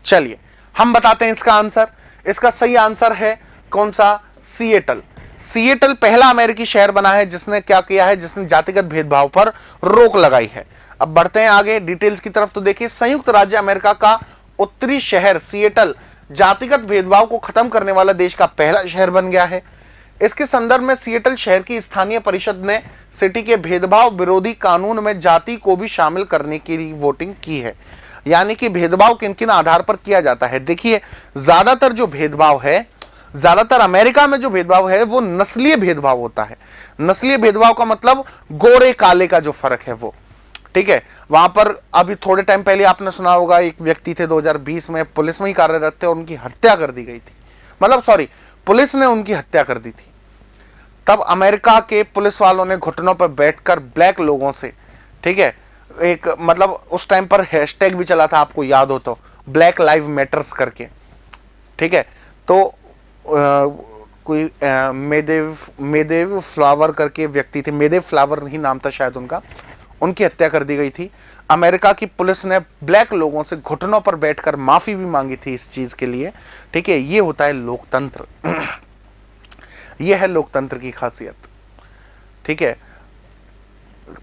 चलिए हम बताते हैं इसका आंसर। इसका सही आंसर है कौन सा? सिएटल। सिएटल पहला अमेरिकी शहर बना है जिसने क्या किया है? जिसने जातिगत भेदभाव पर रोक लगाई है। अब बढ़ते हैं आगे डिटेल्स की तरफ। तो देखिए, संयुक्त राज्य अमेरिका का उत्तरी शहर सिएटल जातिगत भेदभाव को खत्म करने वाला देश का पहला शहर बन गया है। इसके संदर्भ में सिएटल शहर की स्थानीय परिषद ने सिटी के भेदभाव विरोधी कानून में जाति को भी शामिल करने के लिए वोटिंग की है। यानी कि भेदभाव किन किन आधार पर किया जाता है? देखिए, ज्यादातर जो भेदभाव है, ज्यादातर अमेरिका में जो भेदभाव है वो नस्लीय भेदभाव होता है। नस्लीय भेदभाव का मतलब गोरे काले का जो फर्क है वो, ठीक है। वहां पर अभी थोड़े टाइम पहले आपने सुना होगा, एक व्यक्ति थे 2020 में पुलिस में ही कार्यरत थे और उनकी हत्या कर दी गई थी, मतलब सॉरी, पुलिस ने उनकी हत्या कर दी थी। तब अमेरिका के पुलिस वालों ने घुटनों पर बैठकर ब्लैक लोगों से, ठीक है, एक मतलब उस टाइम पर हैशटैग भी चला था, आपको याद हो तो, ब्लैक लाइव मैटर्स करके, ठीक है। तो कोई मेदेव फ्लावर करके व्यक्ति थे, मेदेव फ्लावर ही नाम था शायद उनका, उनकी हत्या कर दी गई थी। अमेरिका की पुलिस ने ब्लैक लोगों से घुटनों पर बैठकर माफी भी मांगी थी इस चीज के लिए, ठीक है। ये होता है लोकतंत्र। यह है लोकतंत्र की खासियत, ठीक है।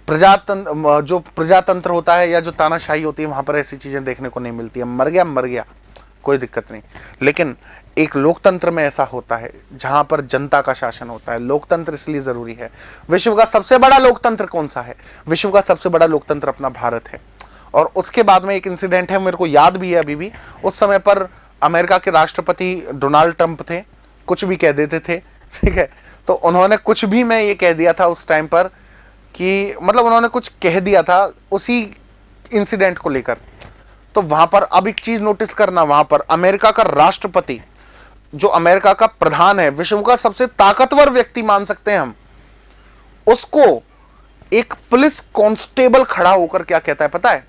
प्रजातंत्र, जो प्रजातंत्र होता है या जो तानाशाही होती है, वहां पर ऐसी चीजें देखने को नहीं मिलती है। मर गया कोई दिक्कत नहीं, लेकिन एक लोकतंत्र में ऐसा होता है जहां पर जनता का शासन होता है। लोकतंत्र इसलिए जरूरी है। विश्व का सबसे बड़ा लोकतंत्र कौन सा है? विश्व का सबसे बड़ा लोकतंत्र अपना भारत है। और उसके बाद में एक इंसिडेंट है, मेरे को याद भी है अभी भी। उस समय पर अमेरिका के राष्ट्रपति डोनाल्ड ट्रंप थे, कुछ भी कह देते थे, ठीक है। तो उन्होंने कुछ भी, मैं ये कह दिया था उस टाइम पर कि मतलब उन्होंने कुछ कह दिया था उसी इंसिडेंट को लेकर। तो वहां पर अब एक चीज नोटिस करना, वहां पर अमेरिका का राष्ट्रपति, जो अमेरिका का प्रधान है, विश्व का सबसे ताकतवर व्यक्ति मान सकते हैं हम, उसको एक पुलिस कांस्टेबल खड़ा होकर क्या कहता है पता है?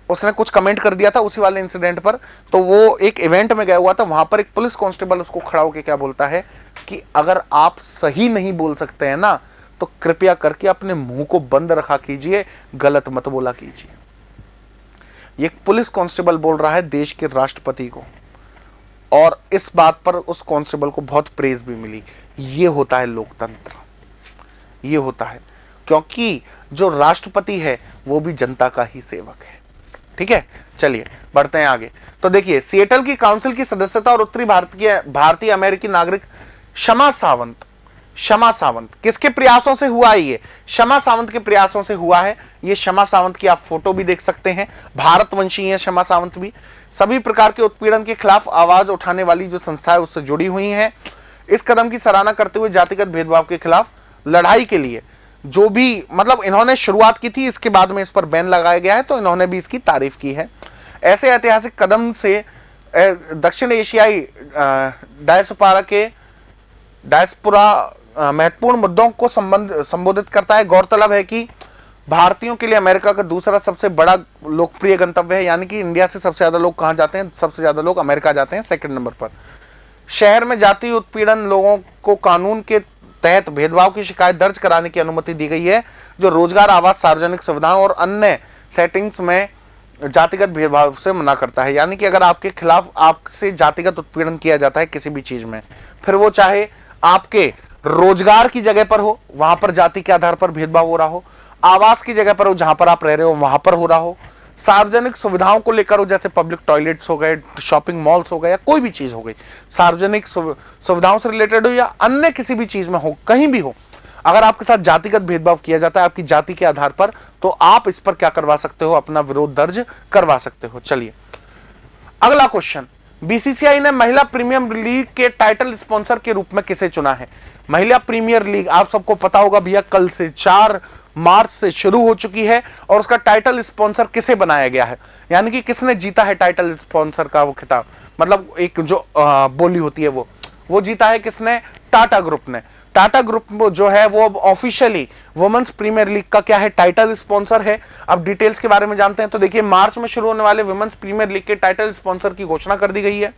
उसने कुछ कमेंट कर दिया था उसी वाले इंसिडेंट पर। तो वो एक इवेंट में गया हुआ था, वहां पर एक पुलिस कांस्टेबल उसको खड़ा होकर क्या बोलता है कि अगर आप सही नहीं बोल सकते हैं ना, तो कृपया करके अपने मुंह को बंद रखा कीजिए, गलत मत बोला कीजिए। ये एक पुलिस कांस्टेबल बोल रहा है देश के राष्ट्रपति को, और इस बात पर उस कांस्टेबल को बहुत प्रेज भी मिली। ये होता है लोकतंत्र, ये होता है, क्योंकि जो राष्ट्रपति है वो भी जनता का ही सेवक है, ठीक है। चलिए बढ़ते हैं आगे। तो देखिए, सिएटल की काउंसिल की सदस्यता और उत्तरी भारतीय अमेरिकी नागरिक शमा सावंत किसके प्रयासों से हुआ? ये शमा सावंत के प्रयासों से हुआ है। ये शमा सावंत की आप फोटो भी देख सकते हैं, भारतवंशी है शमा सावंत भी। सभी प्रकार के उत्पीड़न के खिलाफ आवाज उठाने वाली जो संस्था है उससे जुड़ी हुई है। इस कदम की सराहना करते हुए जातिगत भेदभाव के खिलाफ लड़ाई के लिए जो भी मतलब इन्होंने शुरुआत की थी, इसके बाद में इस पर बैन लगाया गया है, तो इन्होंने भी इसकी तारीफ की है। ऐसे ऐतिहासिक कदम से दक्षिण एशियाई डायस्पोरा महत्वपूर्ण मुद्दों को संबोधित करता है। गौरतलब है कि भारतीयों के लिए अमेरिका का दूसरा सबसे बड़ा लोकप्रिय गंतव्य है, यानी कि इंडिया से सबसे ज्यादा लोग कहां जाते हैं? सबसे ज्यादा लोग अमेरिका जाते हैं, सेकंड नंबर पर। शहर में जातीय उत्पीड़न, लोगों को कानून के तहत भेदभाव की शिकायत दर्ज कराने की अनुमति दी गई है, जो रोजगार, आवास, सार्वजनिक सुविधाओं और अन्य सेटिंग्स में जातिगत भेदभाव से मना करता है। यानी कि अगर आपके खिलाफ आपसे जातिगत उत्पीड़न किया जाता है किसी भी चीज में, फिर वो चाहे आपके रोजगार की जगह पर हो, वहां पर जाति के आधार पर भेदभाव हो रहा हो, आवास की जगह पर हो जहां पर आप रह रहे हो वहां पर हो रहा हो, सार्वजनिक सुविधाओं को लेकर हो, जैसे पब्लिक टॉयलेट्स हो गए, शॉपिंग मॉल्स हो गए, या कोई भी चीज हो गई सार्वजनिक सुविधाओं से रिलेटेड हो या अन्य किसी भी चीज में हो, कहीं भी हो, अगर आपके साथ जातिगत भेदभाव किया जाता है आपकी जाति के आधार पर, तो आप इस पर क्या करवा सकते हो? अपना विरोध दर्ज करवा सकते हो। चलिए अगला क्वेश्चन, बीसीसीआई ने महिला प्रीमियर लीग के टाइटल स्पॉन्सर के रूप में किसे चुना है? महिला प्रीमियर लीग आप सबको पता होगा भैया, कल से 4 मार्च से शुरू हो चुकी है, और उसका टाइटल स्पॉन्सर किसे बनाया गया है? यानी कि किसने जीता है टाइटल स्पॉन्सर का वो खिताब, मतलब एक जो बोली होती है वो जीता है किसने? टाटा ग्रुप ने। टाटा ग्रुप जो है वो ऑफिशियली वुमेन्स प्रीमियर लीग का क्या है? टाइटल स्पॉन्सर है। अब डिटेल्स के बारे में जानते हैं। तो देखिए, मार्च में शुरू होने वाले वुमेन्स प्रीमियर लीग के टाइटल स्पॉन्सर की घोषणा कर दी गई है।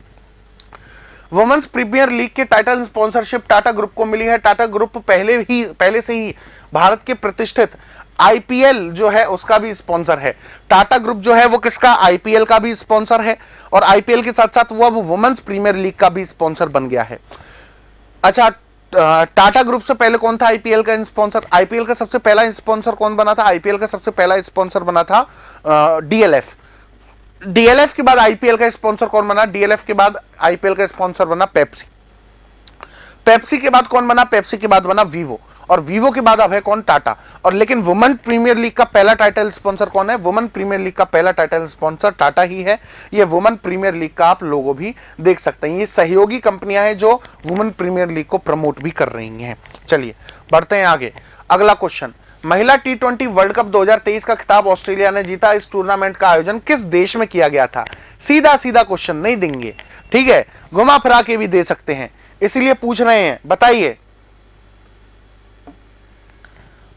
वुमेन्स प्रीमियर लीग के टाइटल स्पॉन्सरशिप टाटा ग्रुप को मिली है। टाटा ग्रुप पहले से ही भारत के प्रतिष्ठित आईपीएल जो है उसका भी स्पॉन्सर है। टाटा ग्रुप जो है वो किसका? आईपीएल का भी स्पॉन्सर है, और आईपीएल के साथ साथ वो अब वुमेन्स प्रीमियर लीग का भी स्पॉन्सर बन गया है। अच्छा, टाटा ग्रुप से पहले कौन था आईपीएल का स्पॉन्सर? आईपीएल का सबसे पहला स्पॉन्सर कौन बना था? आईपीएल का सबसे पहला स्पॉन्सर बना था डीएलएफ। डीएलएफ के बाद आईपीएल का स्पॉन्सर कौन बना? डीएलएफ के बाद आईपीएल का स्पॉन्सर बना पेप्सी। पेप्सी के बाद कौन बना? पेप्सी के बाद बना वीवो, और वीवो के बाद अब है कौन? टाटा। और लेकिन वुमेन प्रीमियर लीग का पहला टाइटल स्पॉन्सर कौन है? वुमेन प्रीमियर लीग का पहला टाइटल स्पॉन्सर टाटा ही है। ये वुमेन प्रीमियर लीग का आप लोगो भी देख सकते हैं। ये सहयोगी कंपनियां हैं जो वुमेन प्रीमियर लीग को प्रमोट भी कर रही हैं। चलिए बढ़ते हैं आगे। अगला क्वेश्चन, महिला टी20 वर्ल्ड कप 2023 का खिताब ऑस्ट्रेलिया ने जीता। इस टूर्नामेंट का आयोजन किस देश में किया गया था? सीधा सीधा क्वेश्चन नहीं देंगे, ठीक है, घुमा फिरा के भी दे सकते हैं, इसीलिए पूछ रहे हैं, बताइए।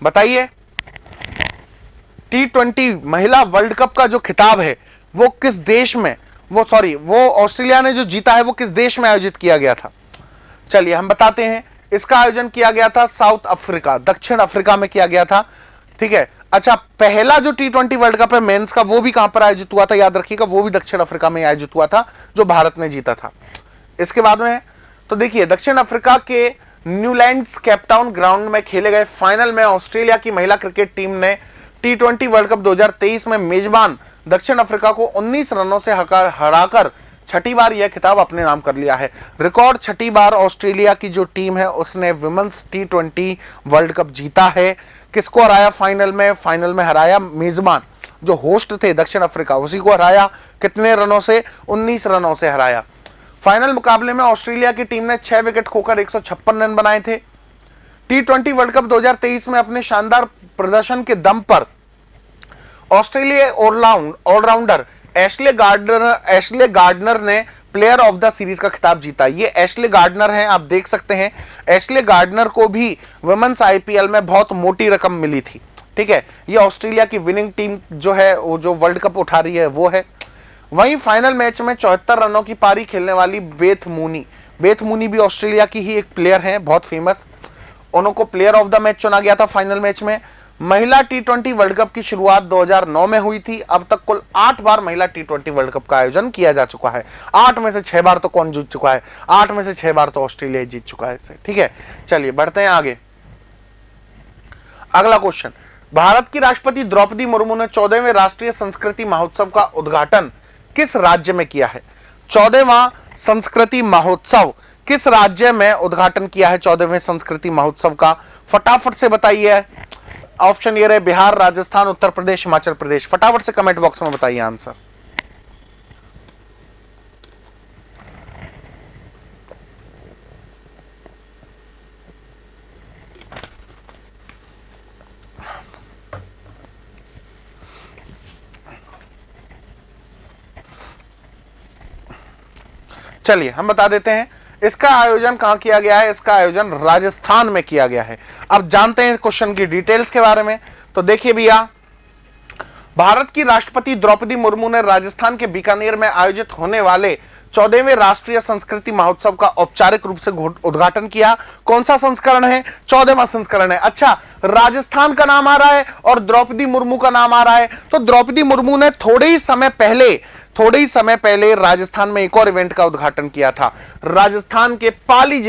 बताइए, T20 महिला वर्ल्ड कप का जो खिताब है वो किस देश में, वो ऑस्ट्रेलिया ने जो जीता है वो किस देश में आयोजित किया गया था? चलिए हम बताते हैं, इसका आयोजन किया गया था साउथ अफ्रीका, दक्षिण अफ्रीका में किया गया था। ठीक है, अच्छा, पहला जो T20 वर्ल्ड कप है मेंस का वो भी कहां पर आयोजित हुआ था? याद रखिएगा, वो भी दक्षिण अफ्रीका में आयोजित हुआ था, जो भारत ने जीता था। इसके बाद में तो देखिए, दक्षिण अफ्रीका के न्यूलैंड्स केपटाउन ग्राउंड में खेले गए फाइनल में ऑस्ट्रेलिया की महिला क्रिकेट टीम ने T20 वर्ल्ड कप 2023 में मेजबान दक्षिण अफ्रीका को 19 रनों से हराकर छठी बार यह खिताब अपने नाम कर लिया है। रिकॉर्ड छठी बार ऑस्ट्रेलिया की जो टीम है उसने विमेंस T20 वर्ल्ड कप जीता है। किसको हराया फाइनल में? फाइनल में हराया मेजबान जो होस्ट थे दक्षिण अफ्रीका, उसी को हराया। कितने रनों से? 19 रनों से हराया। फाइनल मुकाबले में ऑस्ट्रेलिया की टीम ने 6 विकेट खोकर 156 रन बनाए थे। T20 वर्ल्ड कप 2023 में अपने शानदार प्रदर्शन के दम पर ऑस्ट्रेलिया ऑलराउंडर एशले गार्डनर ने प्लेयर ऑफ द सीरीज का खिताब जीता। ये एशले गार्डनर हैं, आप देख सकते हैं। एशले गार्डनर को भी वुमेन्स आईपीएल में बहुत मोटी रकम मिली थी। ठीक है, ये ऑस्ट्रेलिया की विनिंग टीम जो है, वो जो वर्ल्ड कप उठा रही है वो है। वहीं फाइनल मैच में 74 रनों की पारी खेलने वाली बेथ मूनी भी ऑस्ट्रेलिया की ही एक प्लेयर है, बहुत फेमस। उनको प्लेयर ऑफ द मैच चुना गया था फाइनल मैच में। महिला T20 वर्ल्ड कप की शुरुआत 2009 में हुई थी। अब तक कुल 8 बार महिला T20 वर्ल्ड कप का आयोजन किया जा चुका है। 8 में से 6 बार तो कौन जीत चुका है? 8 में से 6 बार तो ऑस्ट्रेलिया जीत चुका है इसे। ठीक है, चलिए बढ़ते हैं आगे। अगला क्वेश्चन, भारत की राष्ट्रपति द्रौपदी मुर्मू ने 14वें राष्ट्रीय संस्कृति महोत्सव का उद्घाटन किस राज्य में किया है? 14वां संस्कृति महोत्सव किस राज्य में उद्घाटन किया है? 14वें संस्कृति महोत्सव का फटाफट से बताइए। ऑप्शन ये रहे बिहार, राजस्थान, उत्तर प्रदेश, हिमाचल प्रदेश। फटाफट से कमेंट बॉक्स में बताइए आंसर। चलिए हम बता देते हैं, इसका आयोजन कहां किया गया है? इसका आयोजन राजस्थान में किया गया है। अब जानते हैं क्वेश्चन की डिटेल्स के बारे में। तो देखिए भैया, भारत की राष्ट्रपति द्रौपदी मुर्मू ने राजस्थान के बीकानेर में आयोजित होने वाले 14वें राष्ट्रीय संस्कृति महोत्सव का औपचारिक रूप से उद्घाटन किया। कौन सा संस्करण है? 14वां संस्करण है। अच्छा, राजस्थान का नाम आ रहा है और द्रौपदी मुर्मू का नाम आ रहा है, तो द्रौपदी मुर्मू ने थोड़े ही समय पहले राजस्थान में एक और इवेंट का उद्घाटन किया था। राजस्थान के पाली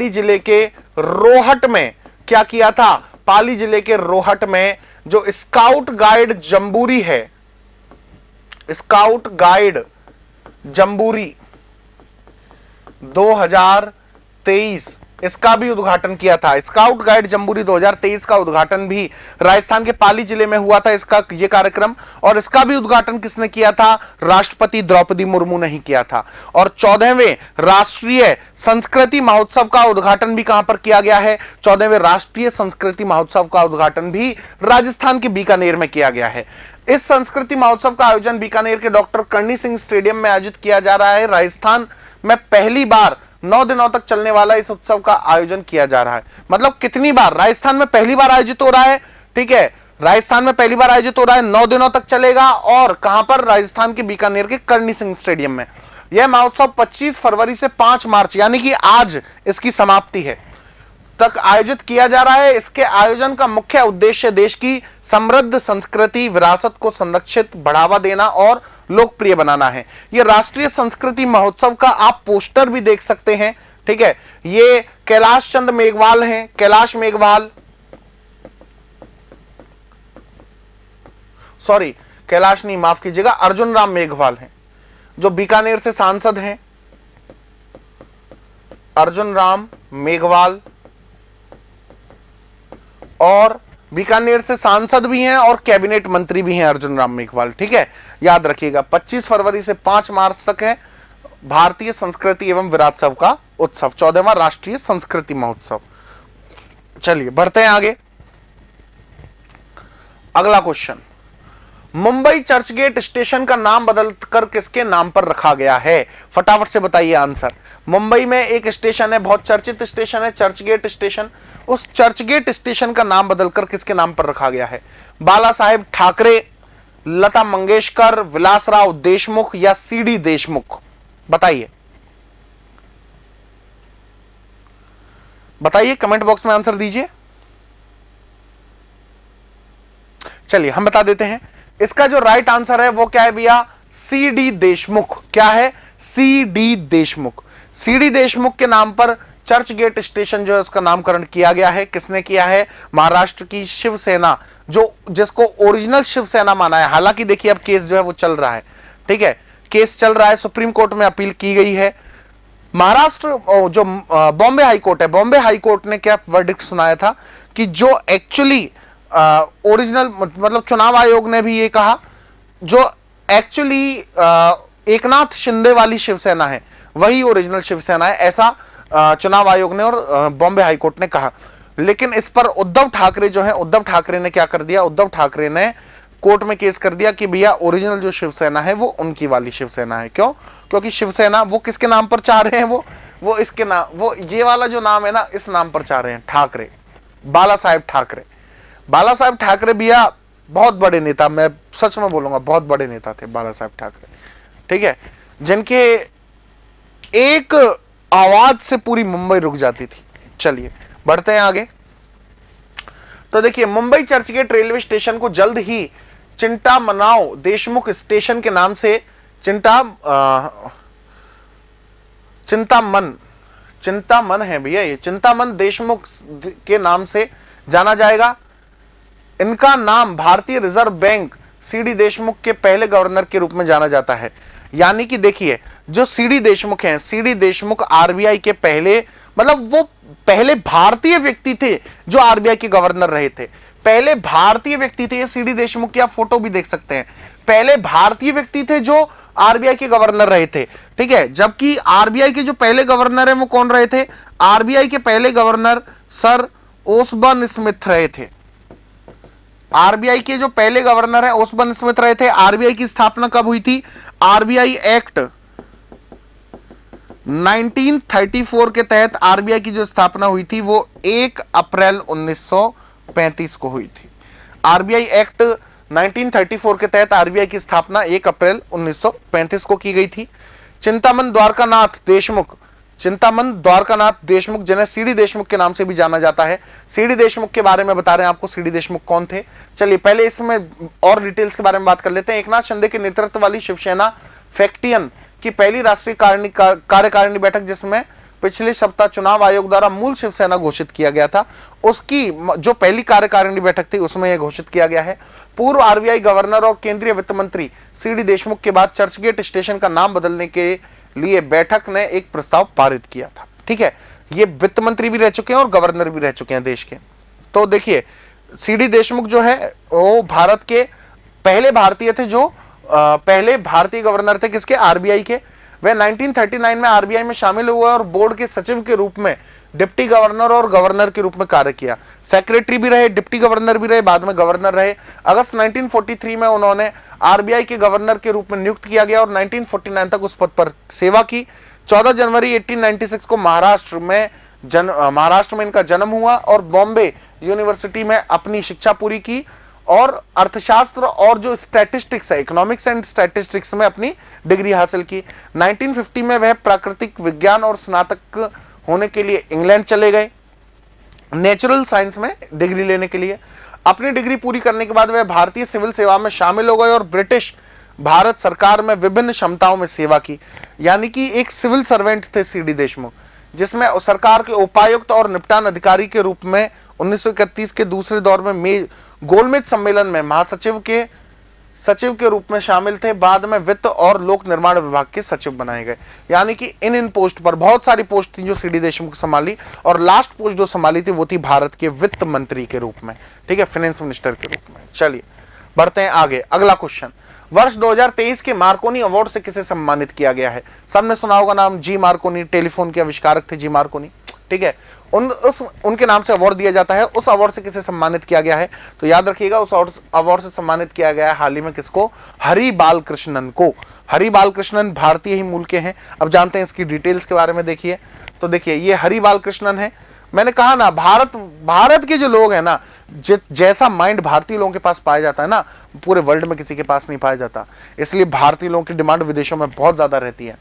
जिले के रोहट में क्या किया था? पाली जिले के रोहट में जो स्काउट गाइड जम्बूरी है, स्काउट गाइड जम्बूरी 2023, इसका भी उद्घाटन किया था। स्काउट गाइड जम्बूरी 2023 का उद्घाटन भी राजस्थान के पाली जिले में हुआ था, इसका ये कार्यक्रम। और इसका भी उद्घाटन किसने किया था? राष्ट्रपति द्रौपदी मुर्मू ने ही किया था। और 14वें राष्ट्रीय संस्कृति महोत्सव का उद्घाटन भी कहां पर किया गया है? 14वें राष्ट्रीय संस्कृति महोत्सव का उद्घाटन भी राजस्थान के बीकानेर में किया गया है। इस संस्कृति महोत्सव का आयोजन बीकानेर के डॉक्टर करणी सिंह स्टेडियम में आयोजित किया जा रहा है। राजस्थान में पहली बार 9 दिनों तक चलने वाला इस उत्सव का आयोजन किया जा रहा है। मतलब कितनी बार? राजस्थान में पहली बार आयोजित हो रहा है। ठीक है, राजस्थान में पहली बार आयोजित हो रहा है, 9 दिनों तक चलेगा। और कहां पर? राजस्थान के बीकानेर के करणी सिंह स्टेडियम में। यह महोत्सव 25 फरवरी से 5 मार्च यानी कि आज इसकी समाप्ति है तक आयोजित किया जा रहा है। इसके आयोजन का मुख्य उद्देश्य देश की समृद्ध संस्कृति विरासत को संरक्षित, बढ़ावा देना और लोकप्रिय बनाना है। ये राष्ट्रीय संस्कृति महोत्सव का आप पोस्टर भी देख सकते हैं। ठीक है, ये कैलाश चंद्र मेघवाल हैं, कैलाश मेघवाल, सॉरी कैलाश नहीं, माफ कीजिएगा, अर्जुन राम मेघवाल हैं, जो बीकानेर से सांसद हैं। अर्जुन राम मेघवाल और बीकानेर से सांसद भी हैं और कैबिनेट मंत्री भी हैं अर्जुन राम मेघवाल। ठीक है, याद रखिएगा। 25 फरवरी से 5 मार्च तक है भारतीय संस्कृति एवं विरासत का उत्सव, 14वां राष्ट्रीय संस्कृति महोत्सव। चलिए बढ़ते हैं आगे। अगला क्वेश्चन, मुंबई चर्चगेट स्टेशन का नाम बदलकर किसके नाम पर रखा गया है? फटाफट से बताइए आंसर। मुंबई में एक स्टेशन है, बहुत चर्चित स्टेशन है, चर्चगेट स्टेशन। उस चर्चगेट स्टेशन का नाम बदलकर किसके नाम पर रखा गया है? बाला साहेब ठाकरे, लता मंगेशकर, विलासराव देशमुख या सीडी देशमुख? बताइए, बताइए, कमेंट बॉक्स में आंसर दीजिए। चलिए हम बता देते हैं, इसका जो राइट आंसर है वो क्या है भैया? सीडी देशमुख। क्या है? सीडी देशमुख। सीडी देशमुख के नाम पर चर्चगेट स्टेशन जो है उसका नामकरण किया गया है। किसने किया है? महाराष्ट्र की शिवसेना, जो जिसको ओरिजिनल शिवसेना माना है। हालांकि देखिए अब केस जो है वो चल रहा है, ठीक है, केस चल रहा है, सुप्रीम कोर्ट में अपील की गई है। महाराष्ट्र जो बॉम्बे हाई कोर्ट है, बॉम्बे हाई कोर्ट ने क्या वर्डिक्ट सुनाया था कि जो एक्चुअली ओरिजिनल, मतलब चुनाव आयोग ने भी ये कहा, जो एक्चुअली एकनाथ शिंदे वाली शिवसेना है वही ओरिजिनल शिवसेना है, ऐसा चुनाव आयोग ने और बॉम्बे हाई कोर्ट ने कहा। लेकिन इस पर उद्धव ठाकरे जो है, उद्धव ठाकरे ने क्या कर दिया? उद्धव ठाकरे ने कोर्ट में केस कर दिया कि भैया ओरिजिनल जो शिवसेना है वो उनकी वाली शिवसेना है। क्यों? क्योंकि शिवसेना वो किसके नाम पर चाह रहे हैं? वो इसके नाम, वो ये वाला जो नाम है ना, इस नाम पर चाह रहे हैं, ठाकरे, बाला साहेब ठाकरे। बाला साहेब ठाकरे भैया बहुत बड़े नेता, मैं सच में बोलूंगा बहुत बड़े नेता थे बाला साहेब ठाकरे, ठीक है, जिनके एक आवाज से पूरी मुंबई रुक जाती थी। चलिए बढ़ते हैं आगे। तो देखिए, मुंबई चर्चगेट रेलवे स्टेशन को जल्द ही चिंतामनाव देशमुख स्टेशन के नाम से चिंतामन है भैया, ये चिंतामन देशमुख के नाम से जाना जाएगा। इनका नाम भारतीय रिजर्व बैंक सीडी देशमुख के पहले गवर्नर के रूप में जाना जाता है। यानी कि देखिए, जो सीडी देशमुख हैं, सीडी देशमुख आरबीआई के पहले, मतलब वो पहले भारतीय व्यक्ति थे जो आरबीआई के गवर्नर रहे थे। पहले भारतीय व्यक्ति थे, ये सीडी देशमुख की आप फोटो भी देख सकते हैं। पहले भारतीय व्यक्ति थे जो आरबीआई के गवर्नर रहे थे, ठीक है। जबकि आरबीआई के जो पहले गवर्नर हैं वो कौन रहे थे? आरबीआई के पहले गवर्नर सर ओसबर्न स्मिथ रहे थे। आरबीआई के जो पहले गवर्नर है ओसबर्न स्मिथ रहे थे। आरबीआई की स्थापना कब हुई थी? आरबीआई एक्ट 1934 के तहत आरबीआई की जो स्थापना हुई थी वो 1 अप्रैल 1935 को हुई थी। आरबीआई एक्ट 1934 के तहत आरबीआई की स्थापना 1 अप्रैल 1935 को की गई थी। चिंतामन द्वारकानाथ देशमुख जिन्हें सीडी देशमुख के नाम से भी जाना जाता है। सीडी देशमुख के बारे में बता रहे हैं आपको, सीडी देशमुख कौन थे। चलिए पहले इसमें और डिटेल्स के बारे में बात कर लेते हैं। एकनाथ शिंदे के नेतृत्व वाली शिवसेना फैक्टियन की पहली राष्ट्रीय कार्यकारिणी बैठक, जिसमें पिछले सप्ताह चुनाव आयोग द्वारा मूल शिवसेना घोषित किया गया था, उसकी जो पहली कार्यकारिणी बैठक थी उसमें यह घोषित किया गया है। पूर्व आरबीआई गवर्नर और केंद्रीय वित्त मंत्री सीडी देशमुख के बाद चर्चगेट स्टेशन का नाम बदलने के लिए बैठक ने एक प्रस्ताव पारित किया था, ठीक है। ये वित्त मंत्री भी रह चुके हैं और गवर्नर भी रह चुके हैं देश के। तो देखिए, सीडी देशमुख जो है वो भारत के पहले भारतीय थे जो पहले भारतीय गवर्नर थे किसके? आरबीआई के। वे 1939 में आरबीआई में शामिल हुए और बोर्ड के सचिव के रूप में डिप्टी गवर्नर और गवर्नर के रूप में कार्य किया। सेक्रेटरी भी रहे, डिप्टी गवर्नर भी रहे, बाद में गवर्नर रहे। अगस्त 1943 में उन्होंने आरबीआई के गवर्नर के रूप में नियुक्त किया गया और 1949 तक उस पद पर सेवा की। 14 जनवरी 1896 को महाराष्ट्र में इनका जन्म हुआ और बॉम्बे यूनिवर्सिटी में अपनी शिक्षा पूरी की और अर्थशास्त्र और जो स्टैटिस्टिक्स है, इकोनॉमिक्स एंड स्टैटिस्टिक्स में अपनी डिग्री हासिल की। 1950 में वह प्राकृतिक विज्ञान और स्नातक होने के लिए इंग्लैंड चले गए, नेचुरल साइंस में डिग्री लेने के लिए। अपनी डिग्री पूरी करने के बाद वह भारतीय सिविल सेवा में शामिल हो गए और ब्रिटिश भारत सरकार में विभिन्न क्षमताओं में सेवा की। यानी कि एक सिविल सर्वेंट थे सीडी देशमुख, जिसमें सरकार के उपायुक्त और निपटान अधिकारी के रूप में 1931 के दूसरे दौर में गोलमेज सम्मेलन में महासचिव के सचिव के रूप में शामिल थे। बाद में वित्त और लोक निर्माण विभाग के सचिव बनाए गए। यानी कि इन पोस्ट पर बहुत सारी पोस्ट थी जो सीडी देशमुख संभाली और लास्ट पोस्ट जो संभाली थी वो थी भारत के वित्त मंत्री के रूप में, ठीक है, फाइनेंस मिनिस्टर के रूप में। चलिए बढ़ते हैं आगे। अगला क्वेश्चन, वर्ष 2023 के मार्कोनी अवार्ड से किसे सम्मानित किया गया है? सबने सुना होगा नाम, जी मार्कोनी, टेलीफोन के आविष्कारक थे जी मार्कोनी, ठीक है। उनके नाम से अवार्ड दिया जाता है। उस अवार्ड से किसे सम्मानित किया गया है? तो याद रखिएगा, उस अवार्ड से सम्मानित किया गया है हाल ही में किसको? हरि बालकृष्णन को। हरि बालकृष्णन भारतीय ही मूल के हैं। अब जानते हैं इसकी डिटेल्स के बारे में। देखिए, तो देखिए ये हरि बालकृष्णन है। मैंने कहा ना, भारत के जो लोग हैं ना, जैसा माइंड भारतीय लोगों के पास पाया जाता है ना, पूरे वर्ल्ड में किसी के पास नहीं पाया जाता। इसलिए भारतीय लोगों की डिमांड विदेशों में बहुत ज्यादा रहती है।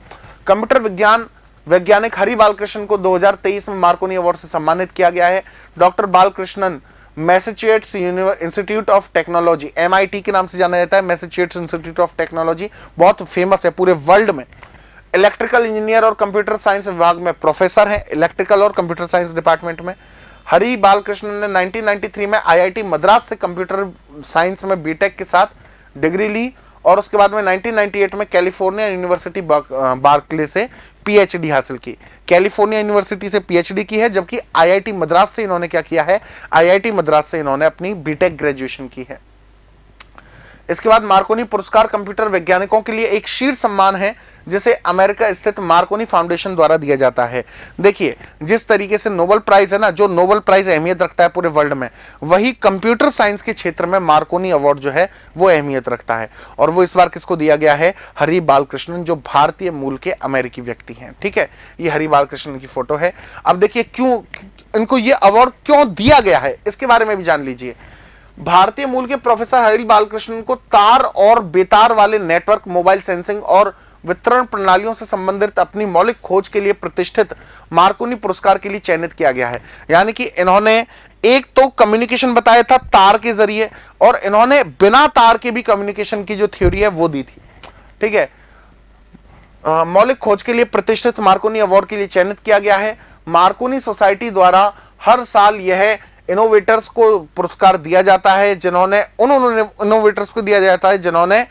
कंप्यूटर विज्ञान वैज्ञानिक हरि बालकृष्णन को 2023 में मार्कोनी अवार्ड से सम्मानित किया गया है। Doctor Balakrishnan Massachusetts institute of technology, MIT के नाम से जाना जाता है, मैसेच्यूसेट्स इंस्टीट्यूट ऑफ टेक्नोलॉजी, बहुत फेमस है पूरे वर्ल्ड में। इलेक्ट्रिकल इंजीनियर और कंप्यूटर साइंस विभाग में प्रोफेसर हैं, इलेक्ट्रिकल और कंप्यूटर साइंस डिपार्टमेंट में। हरि बालकृष्णन ने 1993 में IIT मद्रास से कंप्यूटर साइंस में बीटेक के साथ डिग्री ली और उसके बाद में 1998 में कैलिफोर्निया यूनिवर्सिटी बार्कले से PhD हासिल की। कैलिफोर्निया यूनिवर्सिटी से PhD की है, जबकि IIT मद्रास से इन्होंने क्या किया है? IIT मद्रास से इन्होंने अपनी बीटेक ग्रेजुएशन की है। इसके बाद मार्कोनी पुरस्कार कंप्यूटर वैज्ञानिकों के लिए एक शीर्ष सम्मान है, जिसे अमेरिका स्थित मार्कोनी फाउंडेशन द्वारा दिया जाता है। देखिए, जिस तरीके से नोबेल प्राइज है ना, जो नोबेल प्राइज अहमियत रखता है पूरे वर्ल्ड में, वही कंप्यूटर साइंस के क्षेत्र में मार्कोनी अवार्ड जो है वो अहमियत रखता है। और वो इस बार किसको दिया गया है? हरि बालकृष्णन, जो भारतीय मूल के अमेरिकी व्यक्ति हैं। ठीक है, ये हरि बालकृष्णन की फोटो है। अब देखिए, क्यों इनको ये अवार्ड क्यों दिया गया है, इसके बारे में भी जान लीजिए। भारतीय मूल के प्रोफेसर हरि बालकृष्णन को तार और बेतार वाले नेटवर्क, मोबाइल सेंसिंग और वितरण प्रणालियों से संबंधित अपनी मौलिक खोज के लिए प्रतिष्ठित मार्कोनी पुरस्कार के लिए चयनित किया गया है। यानी कि इन्होंने एक तो कम्युनिकेशन बताया था तार के जरिए, और इन्होंने बिना तार के भी कम्युनिकेशन की जो थ्योरी है वो दी थी। ठीक है, मौलिक खोज के लिए प्रतिष्ठित मार्कोनी अवार्ड के लिए चयनित किया गया है। मार्कोनी सोसाइटी द्वारा हर साल यह इनोवेटर्स को पुरस्कार दिया जाता है, जिन्होंने इनोवेटर्स को दिया जाता है जिन्होंने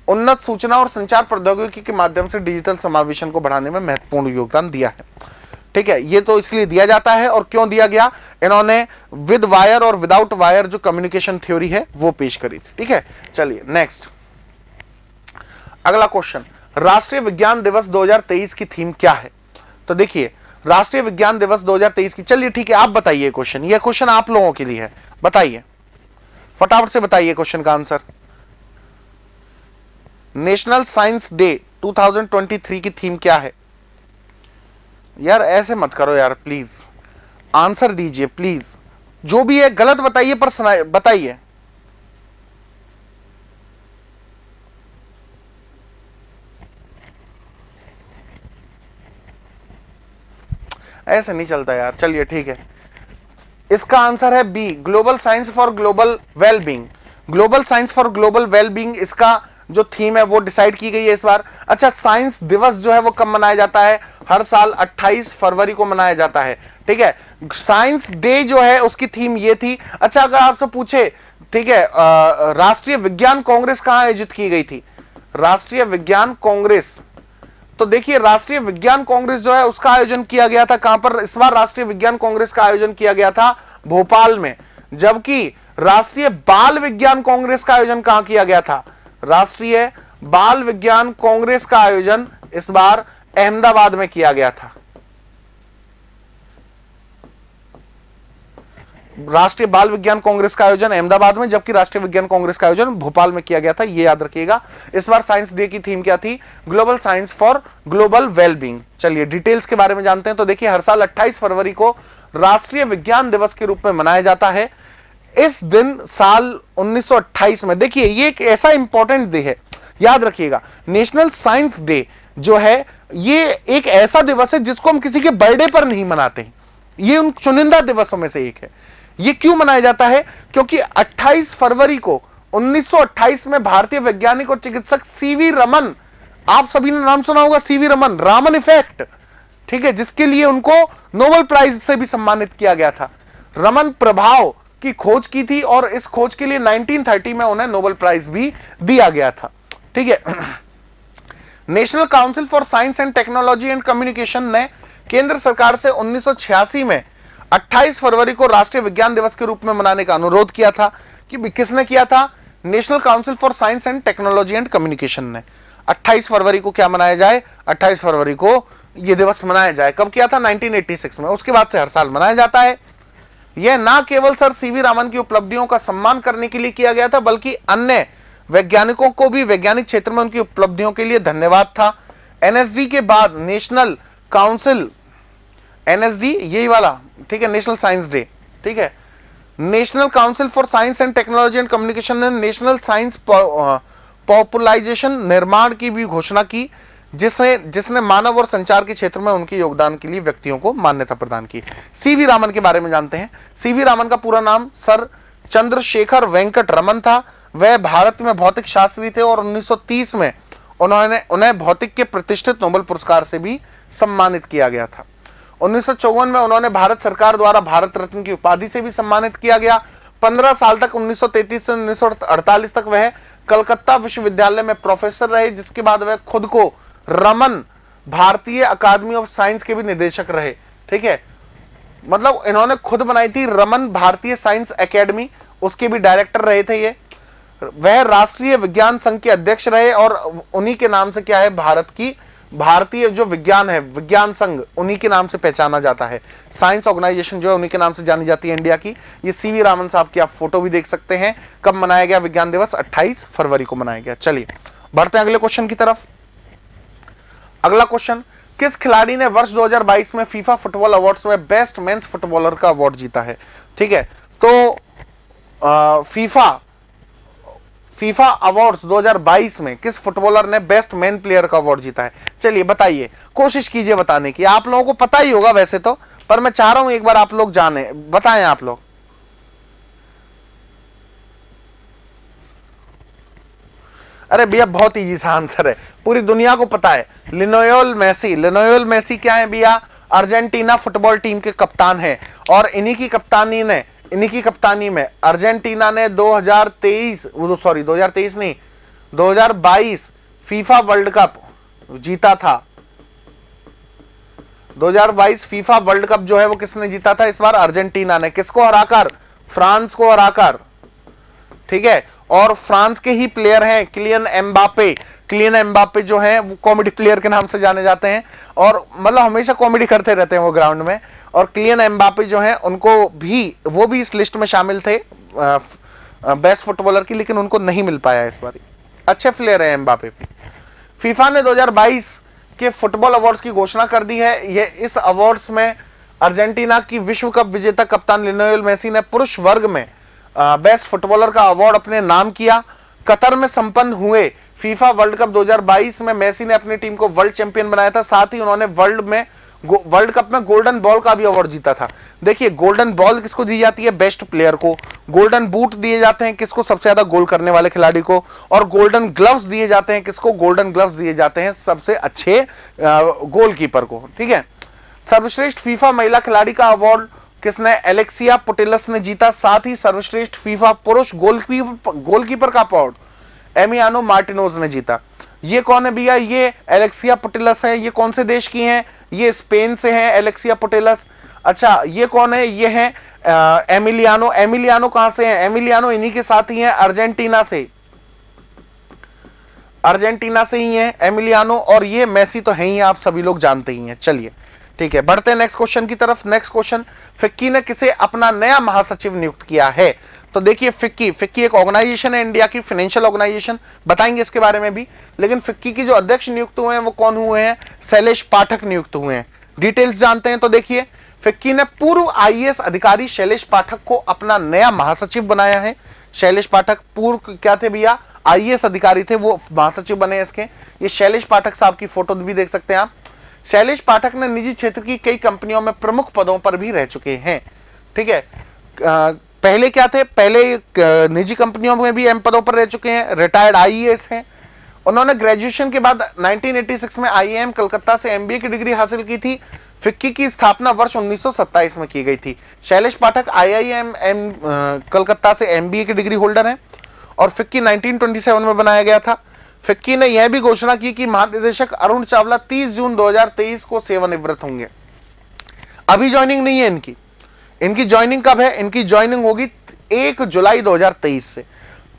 उन्नत सूचना और संचार प्रौद्योगिकी के माध्यम से डिजिटल समावेशन को बढ़ाने में महत्वपूर्ण योगदान दिया है। ठीक है, ये तो इसलिए दिया जाता है। और क्यों दिया गया? इन्होंने विद वायर और विदाउट वायर जो कम्युनिकेशन थ्योरी है वो पेश करी थी। ठीक है, चलिए नेक्स्ट, अगला क्वेश्चन, राष्ट्रीय विज्ञान दिवस 2023 की थीम क्या है? तो देखिए, राष्ट्रीय विज्ञान दिवस 2023 की, चलिए ठीक है, आप बताइए क्वेश्चन, ये क्वेश्चन आप लोगों के लिए है, बताइए फटाफट से बताइए क्वेश्चन का आंसर। नेशनल साइंस डे 2023 की थीम क्या है? यार ऐसे मत करो यार, प्लीज आंसर दीजिए प्लीज। जो भी है गलत बताइए पर बताइए। ऐसे नहीं चलता यार। चलिए ठीक है, इसका आंसर है B, global science for global wellbeing. Global science for global wellbeing इसका जो थीम है वो डिसाइड की गई है इस बार। अच्छा, साइंस दिवस जो है वो कब मनाया जाता है? हर साल 28 फरवरी को मनाया जाता है। ठीक है, साइंस डे जो है उसकी थीम ये थी। अच्छा, अगर आपसे पूछे, ठीक है, राष्ट्रीय विज्ञान कांग्रेस कहां आयोजित की गई थी? राष्ट्रीय विज्ञान कांग्रेस, तो देखिए राष्ट्रीय विज्ञान कांग्रेस जो है उसका आयोजन किया गया था कहां पर? इस बार राष्ट्रीय विज्ञान कांग्रेस का आयोजन किया गया था भोपाल में। जबकि राष्ट्रीय बाल विज्ञान कांग्रेस का आयोजन कहां किया गया था? राष्ट्रीय बाल विज्ञान कांग्रेस का आयोजन इस बार अहमदाबाद में किया गया था। राष्ट्रीय बाल विज्ञान कांग्रेस का आयोजन अहमदाबाद में, जबकि राष्ट्रीय विज्ञान कांग्रेस का आयोजन भोपाल में किया गया था। ये याद रखिएगा। इस बार साइंस डे की थीम क्या थी? Global science for global wellbeing. चलिए डिटेल्स के बारे में जानते हैं। तो देखिए, हर साल 28 फरवरी को राष्ट्रीय विज्ञान दिवस के रूप में मनाया जाता है। इस दिन साल 1928 में, देखिए ये एक ऐसा इंपॉर्टेंट डे है, याद रखिएगा। नेशनल साइंस डे जो है ये एक ऐसा दिवस है जिसको हम किसी के बर्थडे पर नहीं मनाते हैं। ये उन चुनिंदा दिवसों में से एक है। ये क्यों मनाया जाता है? क्योंकि 28 फरवरी को 1928 में भारतीय वैज्ञानिक और चिकित्सक सीवी रमन, आप सभी ने नाम सुना होगा सीवी रमन, रामन इफेक्ट, ठीक है, जिसके लिए उनको नोबेल प्राइज से भी सम्मानित किया गया था। रमन प्रभाव की खोज की थी और इस खोज के लिए 1930 में उन्हें नोबेल प्राइज भी दिया गया था। ठीक है, national council for science and technology and communication ने केंद्र सरकार से 1986 में 28 फरवरी को राष्ट्रीय विज्ञान दिवस के रूप में मनाने का अनुरोध किया था। कि किसने किया था? National council for science and technology and communication ने। 28 फरवरी को क्या मनाया जाए? 28 फरवरी को ये दिवस मनाया जाए। कब किया था? 1986 में। उसके बाद से हर साल मनाया जाता है। यह ना केवल सर सीवी रामन की उपलब्धियों का सम्मान करने के लिए किया गया था, बल्कि अन्य वैज्ञानिकों को भी वैज्ञानिक क्षेत्र में उनकी उपलब्धियों के लिए धन्यवाद था। एनएसडी के बाद नेशनल काउंसिल, एनएसडी यही वाला, ठीक है, नेशनल साइंस डे, ठीक है, national council for science and technology and communication ने नेशनल साइंस पॉपुलराइजेशन निर्माण की भी घोषणा की, जिसने मानव और संचार के क्षेत्र में उनके योगदान के लिए व्यक्तियों को मान्यता प्रदान की। सीवी रामन के बारे में जानते हैं। सीवी रामन का पूरा नाम सर चंद्रशेखर वेंकट रमन था। वह भारत में भौतिक शास्त्री थे और 1930 में उन्हें भौतिक के प्रतिष्ठित नोबेल पुरस्कार से भी सम्मानित किया गया था। 1954 में उन्होंने भारत सरकार द्वारा भारत रत्न की उपाधि से भी सम्मानित किया गया। 15 साल तक 1933 से 1948 तक वह कलकत्ता विश्वविद्यालय में प्रोफेसर रहे, जिसके बाद वह खुद को रमन भारतीय अकादमी ऑफ साइंस के भी निदेशक रहे। ठीक है, मतलब इन्होंने खुद बनाई थी रमन भारतीय साइंस एकेडमी, उसके भी डायरेक्टर रहे थे ये। वह राष्ट्रीय विज्ञान संघ के अध्यक्ष रहे और उन्हीं के नाम से क्या है, भारतीय जो विज्ञान है, विज्ञान संघ, उन्हीं के नाम से पहचाना जाता है। साइंस ऑर्गेनाइजेशन जो है उन्हीं के नाम से जानी जाती है इंडिया की। ये सीवी रामन साहब की आप फोटो भी देख सकते हैं। कब मनाया गया विज्ञान दिवस? 28 फरवरी को मनाया गया। चलिए बढ़ते हैं अगले क्वेश्चन की तरफ। अगला क्वेश्चन, किस खिलाड़ी ने वर्ष 2022 में फीफा फुटबॉल अवार्ड्स में बेस्ट मेंस फुटबॉलर का अवार्ड जीता है? ठीक है, तो फीफा अवार्ड्स 2022 में किस फुटबॉलर ने बेस्ट मेन प्लेयर का अवार्ड जीता है? चलिए बताइए, कोशिश कीजिए बताने की। आप लोगों को पता ही होगा वैसे तो, पर मैं चाह रहा हूं एक बार आप लोग जाने, बताएं आप लोग। अरे भैया बहुत इजी सा आंसर है, पूरी दुनिया को पता है, लियोनेल मेसी। लियोनेल मेसी क्या है भैया? अर्जेंटीना फुटबॉल टीम के कप्तान है और इन्हीं की कप्तानी में अर्जेंटीना ने 2022 फीफा वर्ल्ड कप जीता था। 2022 फीफा वर्ल्ड कप जो है वो किसने जीता था इस बार? अर्जेंटीना ने। किसको हराकर? फ्रांस को हराकर। ठीक है, और फ्रांस के ही प्लेयर हैं किलियन एम्बापे। किलियन एम्बापे जो है वो कॉमेडी प्लेयर के नाम से जाने जाते हैं और मतलब हमेशा कॉमेडी करते रहते हैं वो ग्राउंड में। और किलियन एम्बापे जो है उनको भी, वो भी इस लिस्ट में शामिल थे बेस्ट फुटबॉलर की, लेकिन उनको नहीं मिल पाया इस बार। अच्छे प्लेयर है एम्बापे भी। फीफा ने 2022 के फुटबॉल अवार्ड्स की घोषणा कर दी है। ये इस अवार्ड्स में अर्जेंटीना की विश्व कप विजेता कप्तान लियोनेल मेसी ने पुरुष वर्ग में बेस्ट फुटबॉलर का अवार्ड अपने नाम किया। कतर में संपन्न हुए फीफा वर्ल्ड कप 2022 में मेसी ने अपनी टीम को वर्ल्ड चैंपियन बनाया था। साथ ही उन्होंने वर्ल्ड कप में गोल्डन बॉल का भी अवार्ड जीता था। देखिए, गोल्डन बॉल किसको दी जाती है? बेस्ट प्लेयर को। गोल्डन बूट दिए जाते हैं किसको? सबसे ज्यादा गोल करने वाले खिलाड़ी को। और गोल्डन ग्लव्स दिए जाते हैं किसको? गोल्डन ग्लव्स दिए जाते हैं सबसे अच्छे गोलकीपर को। ठीक है, सर्वश्रेष्ठ फीफा महिला खिलाड़ी का अवार्ड किसने? एलेक्सिया पुटेलस ने जीता। साथ ही सर्वश्रेष्ठ फीफा पुरुष गोलकीपर का अवार्ड एमियानो मार्टिनोज ने जीता। ये कौन है भैया? ये एलेक्सिया पुटेलस है। ये कौन से देश की हैं? ये स्पेन से हैं एलेक्सिया पुटेलस। अच्छा, ये कौन है? ये है एमिलियानो। एमिलियानो कहां से है? एमिलियानो इन्हीं के साथ ही है, अर्जेंटीना से ही है एमिलियानो। और ये मेसी तो है ही, आप सभी लोग जानते ही हैं। चलिए ठीक है, बढ़ते हैं नेक्स्ट क्वेश्चन की तरफ। नेक्स्ट क्वेश्चन, फिक्की ने किसे अपना नया महासचिव नियुक्त किया है? तो देखिए, फिक्की एक ऑर्गेनाइजेशन है इंडिया की, फाइनेंशियल ऑर्गेनाइजेशन, बताएंगे इसके बारे में भी। लेकिन फिक्की की जो अध्यक्ष नियुक्त हुए हैं वो कौन हुए हैं? शैलेश पाठक नियुक्त हुए हैं। डिटेल्स जानते हैं। तो देखिए, फिक्की ने पूर्व आईएएस अधिकारी शैलेश पाठक को अपना नया महासचिव बनाया है। शैलेश पाठक पूर्व क्या थे भैया? आईएएस अधिकारी थे, वो महासचिव बने इसके। ये शैलेश पाठक साहब की फोटो भी देख सकते हैं आप। शैलेश पाठक ने निजी क्षेत्र की कई कंपनियों में प्रमुख पदों पर भी रह चुके हैं। ठीक है, पहले क्या थे? पहले निजी कंपनियों में भी एम पदों पर रह चुके हैं, रिटायर्ड आईएएस हैं। उन्होंने ग्रेजुएशन के बाद 1986 में आईआईएम कलकत्ता से एमबीए की डिग्री हासिल की थी। फिक्की की स्थापना वर्ष 1927 में की गई थी। शैलेश पाठक आईआईएम कलकत्ता से एमबीए की डिग्री होल्डर हैं और फिक्की 1927 में बनाया गया था। फिक्की ने यह भी घोषणा की कि महानिदेशक अरुण चावला 30 जून 2023 को सेवानिवृत्त होंगे। अभी ज्वाइनिंग नहीं है इनकी ज्वाइनिंग कब है? इनकी ज्वाइनिंग होगी 1 जुलाई 2023 से।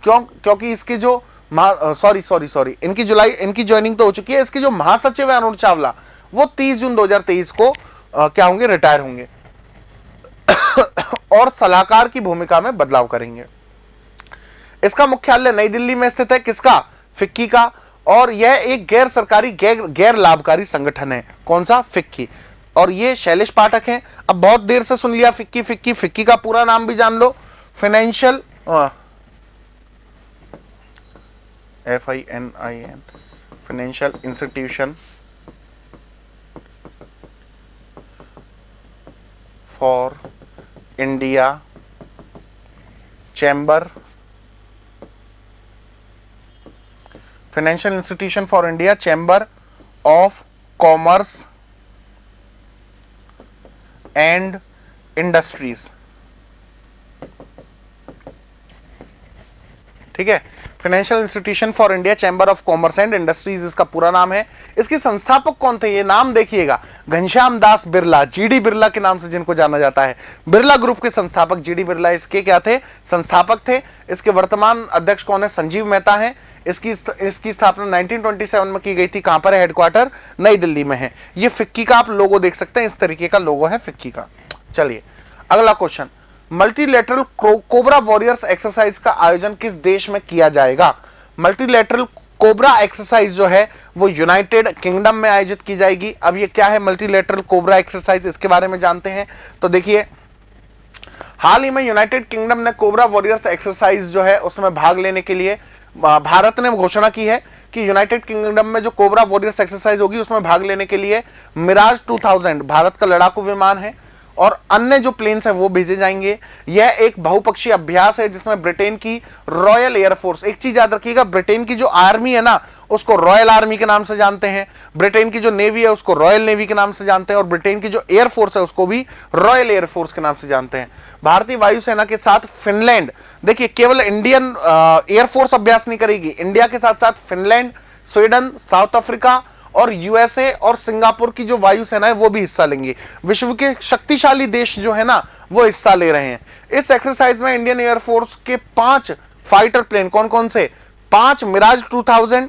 क्योंकि इसके जो इनकी ज्वाइनिंग तो हो चुकी है। इसके जो महासचिव है अरुण चावला, वो 30 जून 2023 को क्या होंगे, रिटायर होंगे और सलाहकार की भूमिका में बदलाव करेंगे। इसका मुख्यालय नई दिल्ली में स्थित है, किसका, फिक्की का, और यह एक गैर सरकारी गैर लाभकारी संगठन है। कौन सा, फिक्की, और ये शैलेश पाठक हैं। अब बहुत देर से सुन लिया फिक्की फिक्की, फिक्की का पूरा नाम भी जान लो, financial FININ financial institution for India chamber, financial institution for India chamber of commerce and industries. ठीक है, financial institution for India chamber of commerce and industries इसका पूरा नाम है। इसके संस्थापक कौन थे, ये नाम देखिएगा, घनश्याम दास बिरला, जीडी बिरला के नाम से जिनको जाना जाता है। बिरला ग्रुप के संस्थापक जीडी बिरला इसके क्या थे, संस्थापक थे। इसके वर्तमान अध्यक्ष कौन है, संजीव मेहता है। इसकी स्थापना 1927 में की गई थी। कहां पर है, हेडक्वार्टर नई दिल्ली में है। ये फिक्की का आप लोगो देख सकते हैं, इस तरीके का लोगो है फिक्की का। चलिए अगला question, multilateral cobra warriors exercise का आयोजन किस देश में किया जाएगा। मल्टीलेटरल कोबरा एक्सरसाइज जो है वो यूनाइटेड किंगडम में आयोजित की जाएगी। अब ये क्या है मल्टीलेटरल कोबरा एक्सरसाइज, इसके बारे में जानते हैं। तो देखिए, हाल ही में यूनाइटेड किंगडम ने कोबरा वॉरियर्स एक्सरसाइज जो है उसमें भाग लेने के लिए भारत ने घोषणा की है कि यूनाइटेड किंगडम में जो कोबरा वॉरियर्स एक्सरसाइज होगी उसमें भाग लेने के लिए मिराज 2000 भारत का लड़ाकू विमान है और अन्य जो प्लेन्स है वो भेजे जाएंगे। यह एक बहुपक्षीय अभ्यास है जिसमें ब्रिटेन की रॉयल एयरफोर्स, एक चीज याद रखिएगा, ब्रिटेन की जो आर्मी है ना उसको रॉयल आर्मी के नाम से जानते हैं, ब्रिटेन की जो नेवी है उसको रॉयल नेवी के नाम से जानते हैं, और ब्रिटेन की जो एयरफोर्स है उसको भी रॉयल एयरफोर्स के नाम से जानते हैं। भारतीय वायुसेना के साथ फिनलैंड, देखिए केवल इंडियन एयरफोर्स अभ्यास नहीं करेगी, इंडिया के साथ साथ फिनलैंड, स्वीडन, साउथ अफ्रीका और यूएसए और सिंगापुर की जो वायुसेना है वो भी हिस्सा लेंगी। विश्व के शक्तिशाली देश जो है ना वो हिस्सा ले रहे हैं। इस एक्सरसाइज में इंडियन एयरफोर्स के 5 फाइटर प्लेन, कौन कौन से, 5 मिराज 2000,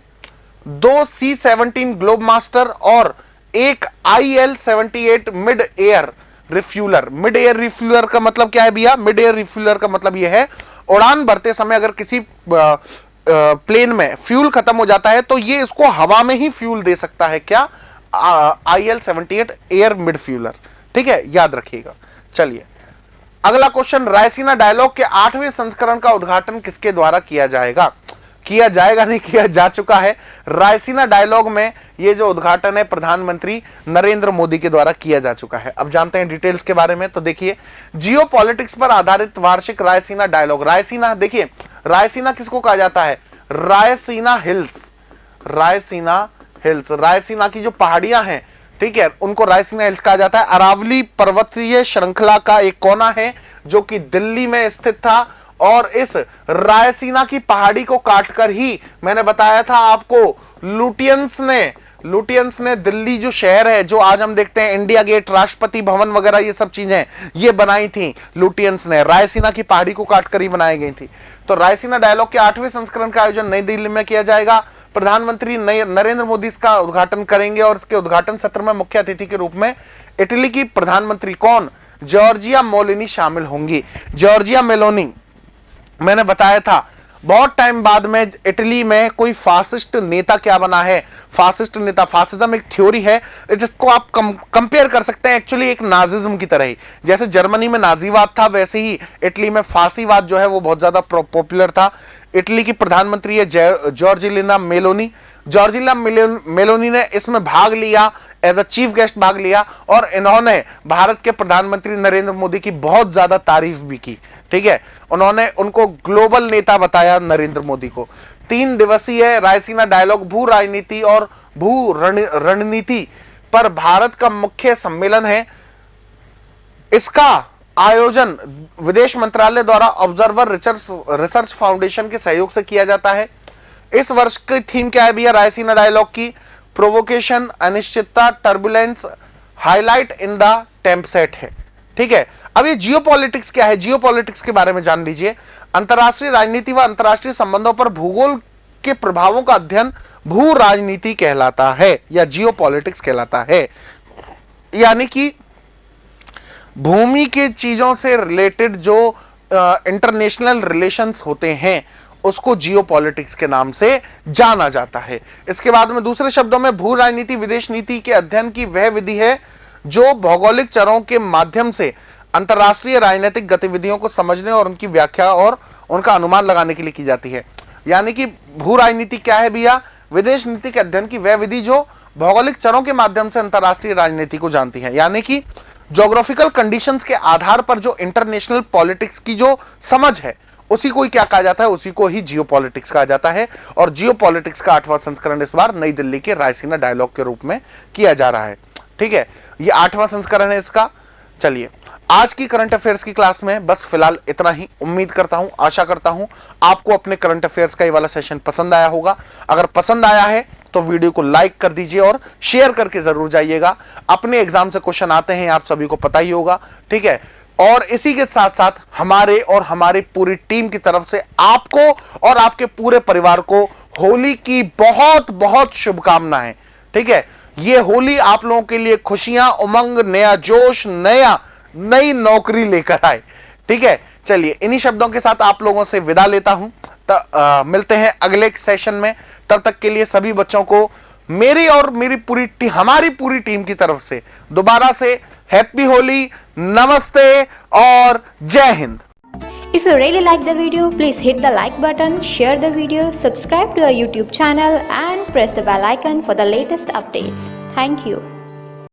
2 C-17 ग्लोब मास्टर और एक IL-78 mid air refueller. Mid air refueller का मतलब क्या है भैया, मिड एयर रिफ्यूलर का मतलब यह है उड़ान भरते समय अगर किसी प्लेन में फ्यूल खत्म हो जाता है तो ये इसको हवा में ही फ्यूल दे सकता है। क्या, IL-78 एयर मिड फ्यूलर। ठीक है, याद रखिएगा। चलिए अगला क्वेश्चन, रायसीना डायलॉग के 8वें संस्करण का उद्घाटन किसके द्वारा किया जाएगा। किया जाएगा नहीं, किया जा चुका है। रायसीना डायलॉग में ये जो उद्घाटन है प्रधानमंत्री नरेंद्र मोदी के द्वारा किया जा चुका है। अब जानते हैं डिटेल्स के बारे में। तो देखिए, जियोपॉलिटिक्स पर आधारित वार्षिक रायसीना डायलॉग। रायसीना, देखिए रायसीना किसको कहा जाता है, रायसीना हिल्स, रायसीना हिल्स, रायसीना की जो पहाड़ियां हैं, ठीक है, उनको रायसीना हिल्स कहा जाता है। अरावली पर्वतीय श्रृंखला का एक कोना है जो कि दिल्ली में स्थित था, और इस रायसीना की पहाड़ी को काटकर ही मैंने बताया था आपको लुटियंस ने दिल्ली जो शहर है, जो आज हम देखते हैं इंडिया गेट, राष्ट्रपति भवन वगैरह ये सब चीजें ये बनाई थी लुटियंस ने, रायसीना की पहाड़ी को काटकर ही बनाई गई थी। तो रायसीना डायलॉग के 8वें संस्करण का आयोजन नई दिल्ली में किया जाएगा। प्रधानमंत्री नरेंद्र मोदी इसका उद्घाटन करेंगे और इसके उद्घाटन सत्र में मुख्य अतिथि के रूप में इटली की प्रधानमंत्री कौन, जॉर्जिया मेलोनी शामिल होंगी। जॉर्जिया मेलोनी, मैंने बताया था बहुत टाइम बाद में इटली में कोई फासिस्ट नेता क्या बना है, फासिस्ट नेता, फासिज्म एक थ्योरी है जिसको आप कंपेयर कर सकते हैं एक्चुअली एक नाजिज्म की तरह ही। जैसे जर्मनी में नाजीवाद था वैसे ही इटली में फांसीवाद जो है वो बहुत ज्यादा पॉपुलर था। इटली की प्रधानमंत्री है जॉर्जिया मेलोनी। जॉर्जिया मेलोनी ने इसमें भाग लिया, एज अ चीफ गेस्ट भाग लिया, और इन्होंने भारत के प्रधानमंत्री नरेंद्र मोदी की बहुत ज्यादा तारीफ भी की। ठीक है, उन्होंने उनको ग्लोबल नेता बताया नरेंद्र मोदी को। 3 दिवसीय रायसीना डायलॉग भू राजनीति और भू रणनीति पर भारत का मुख्य सम्मेलन है। इसका आयोजन विदेश मंत्रालय द्वारा ऑब्जर्वर रिसर्च फाउंडेशन के सहयोग से किया जाता है। इस वर्ष की थीम क्या है भैया रायसीना डायलॉग की, प्रोवोकेशन, अनिश्चितता, टर्बुलेंस, हाईलाइट इन द टेम्पसेट है। ठीक है, अब ये जियोपॉलिटिक्स क्या है, जियोपॉलिटिक्स के बारे में जान लीजिए। अंतरराष्ट्रीय राजनीति व अंतरराष्ट्रीय संबंधों पर भूगोल के प्रभावों का अध्ययन भू राजनीति कहलाता है या जियोपॉलिटिक्स कहलाता है। यानी कि भूमि के चीजों से रिलेटेड जो इंटरनेशनल रिलेशंस होते हैं उसको जियोपॉलिटिक्स के नाम से जाना जाता है। इसके बाद में दूसरे शब्दों में भू राजनीति विदेश नीति के अध्ययन की वह विधि है जो भौगोलिक चरों के माध्यम से अंतरराष्ट्रीय राजनीतिक गतिविधियों को समझने और उनकी व्याख्या और उनका अनुमान लगाने के लिए की जाती है। यानी कि भू राजनीति क्या है भैया? विदेश नीति के अध्ययन की वह विधि जो भौगोलिक चरों के माध्यम से अंतरराष्ट्रीय राजनीति को जानती है। यानी कि ज्योग्राफिकल कंडीशंस के आधार पर जो इंटरनेशनल पॉलिटिक्स की जो समझ है उसी को ही क्या कहा जाता है? उसी को ही जियोपॉलिटिक्स कहा जाता है। और जियोपॉलिटिक्स का 8वां संस्करण इस बार नई दिल्ली के रायसीना डायलॉग के रूप में किया जा रहा है। ठीक है, ये 8वां संस्करण है इसका। चलिए, आज की करंट अफेयर्स की क्लास में बस फिलहाल इतना ही। उम्मीद करता हूं, आशा करता हूं आपको अपने करंट अफेयर्स का ये वाला सेशन पसंद आया होगा। अगर पसंद आया है तो वीडियो को लाइक कर दीजिए और शेयर करके जरूर जाइएगा। अपने एग्जाम से क्वेश्चन आते हैं, आप सभी को पता ही होगा। ठीक है, और इसी के साथ साथ हमारे और हमारी पूरी टीम की तरफ से आपको और आपके पूरे परिवार को होली की बहुत बहुत शुभकामनाएं। ठीक है, ये होली आप लोगों के लिए खुशियां, उमंग, नया जोश, नई नौकरी लेकर आए। ठीक है, चलिए इन्हीं शब्दों के साथ आप लोगों से विदा लेता हूं। मिलते हैं अगले सेशन में। तब तक के लिए सभी बच्चों को मेरी और हमारी पूरी टीम की तरफ से दोबारा से हैप्पी होली, नमस्ते और जय Hind. If you really like the video, please hit the like button, share the video, subscribe to our YouTube channel and press the bell icon for the latest updates. Thank you.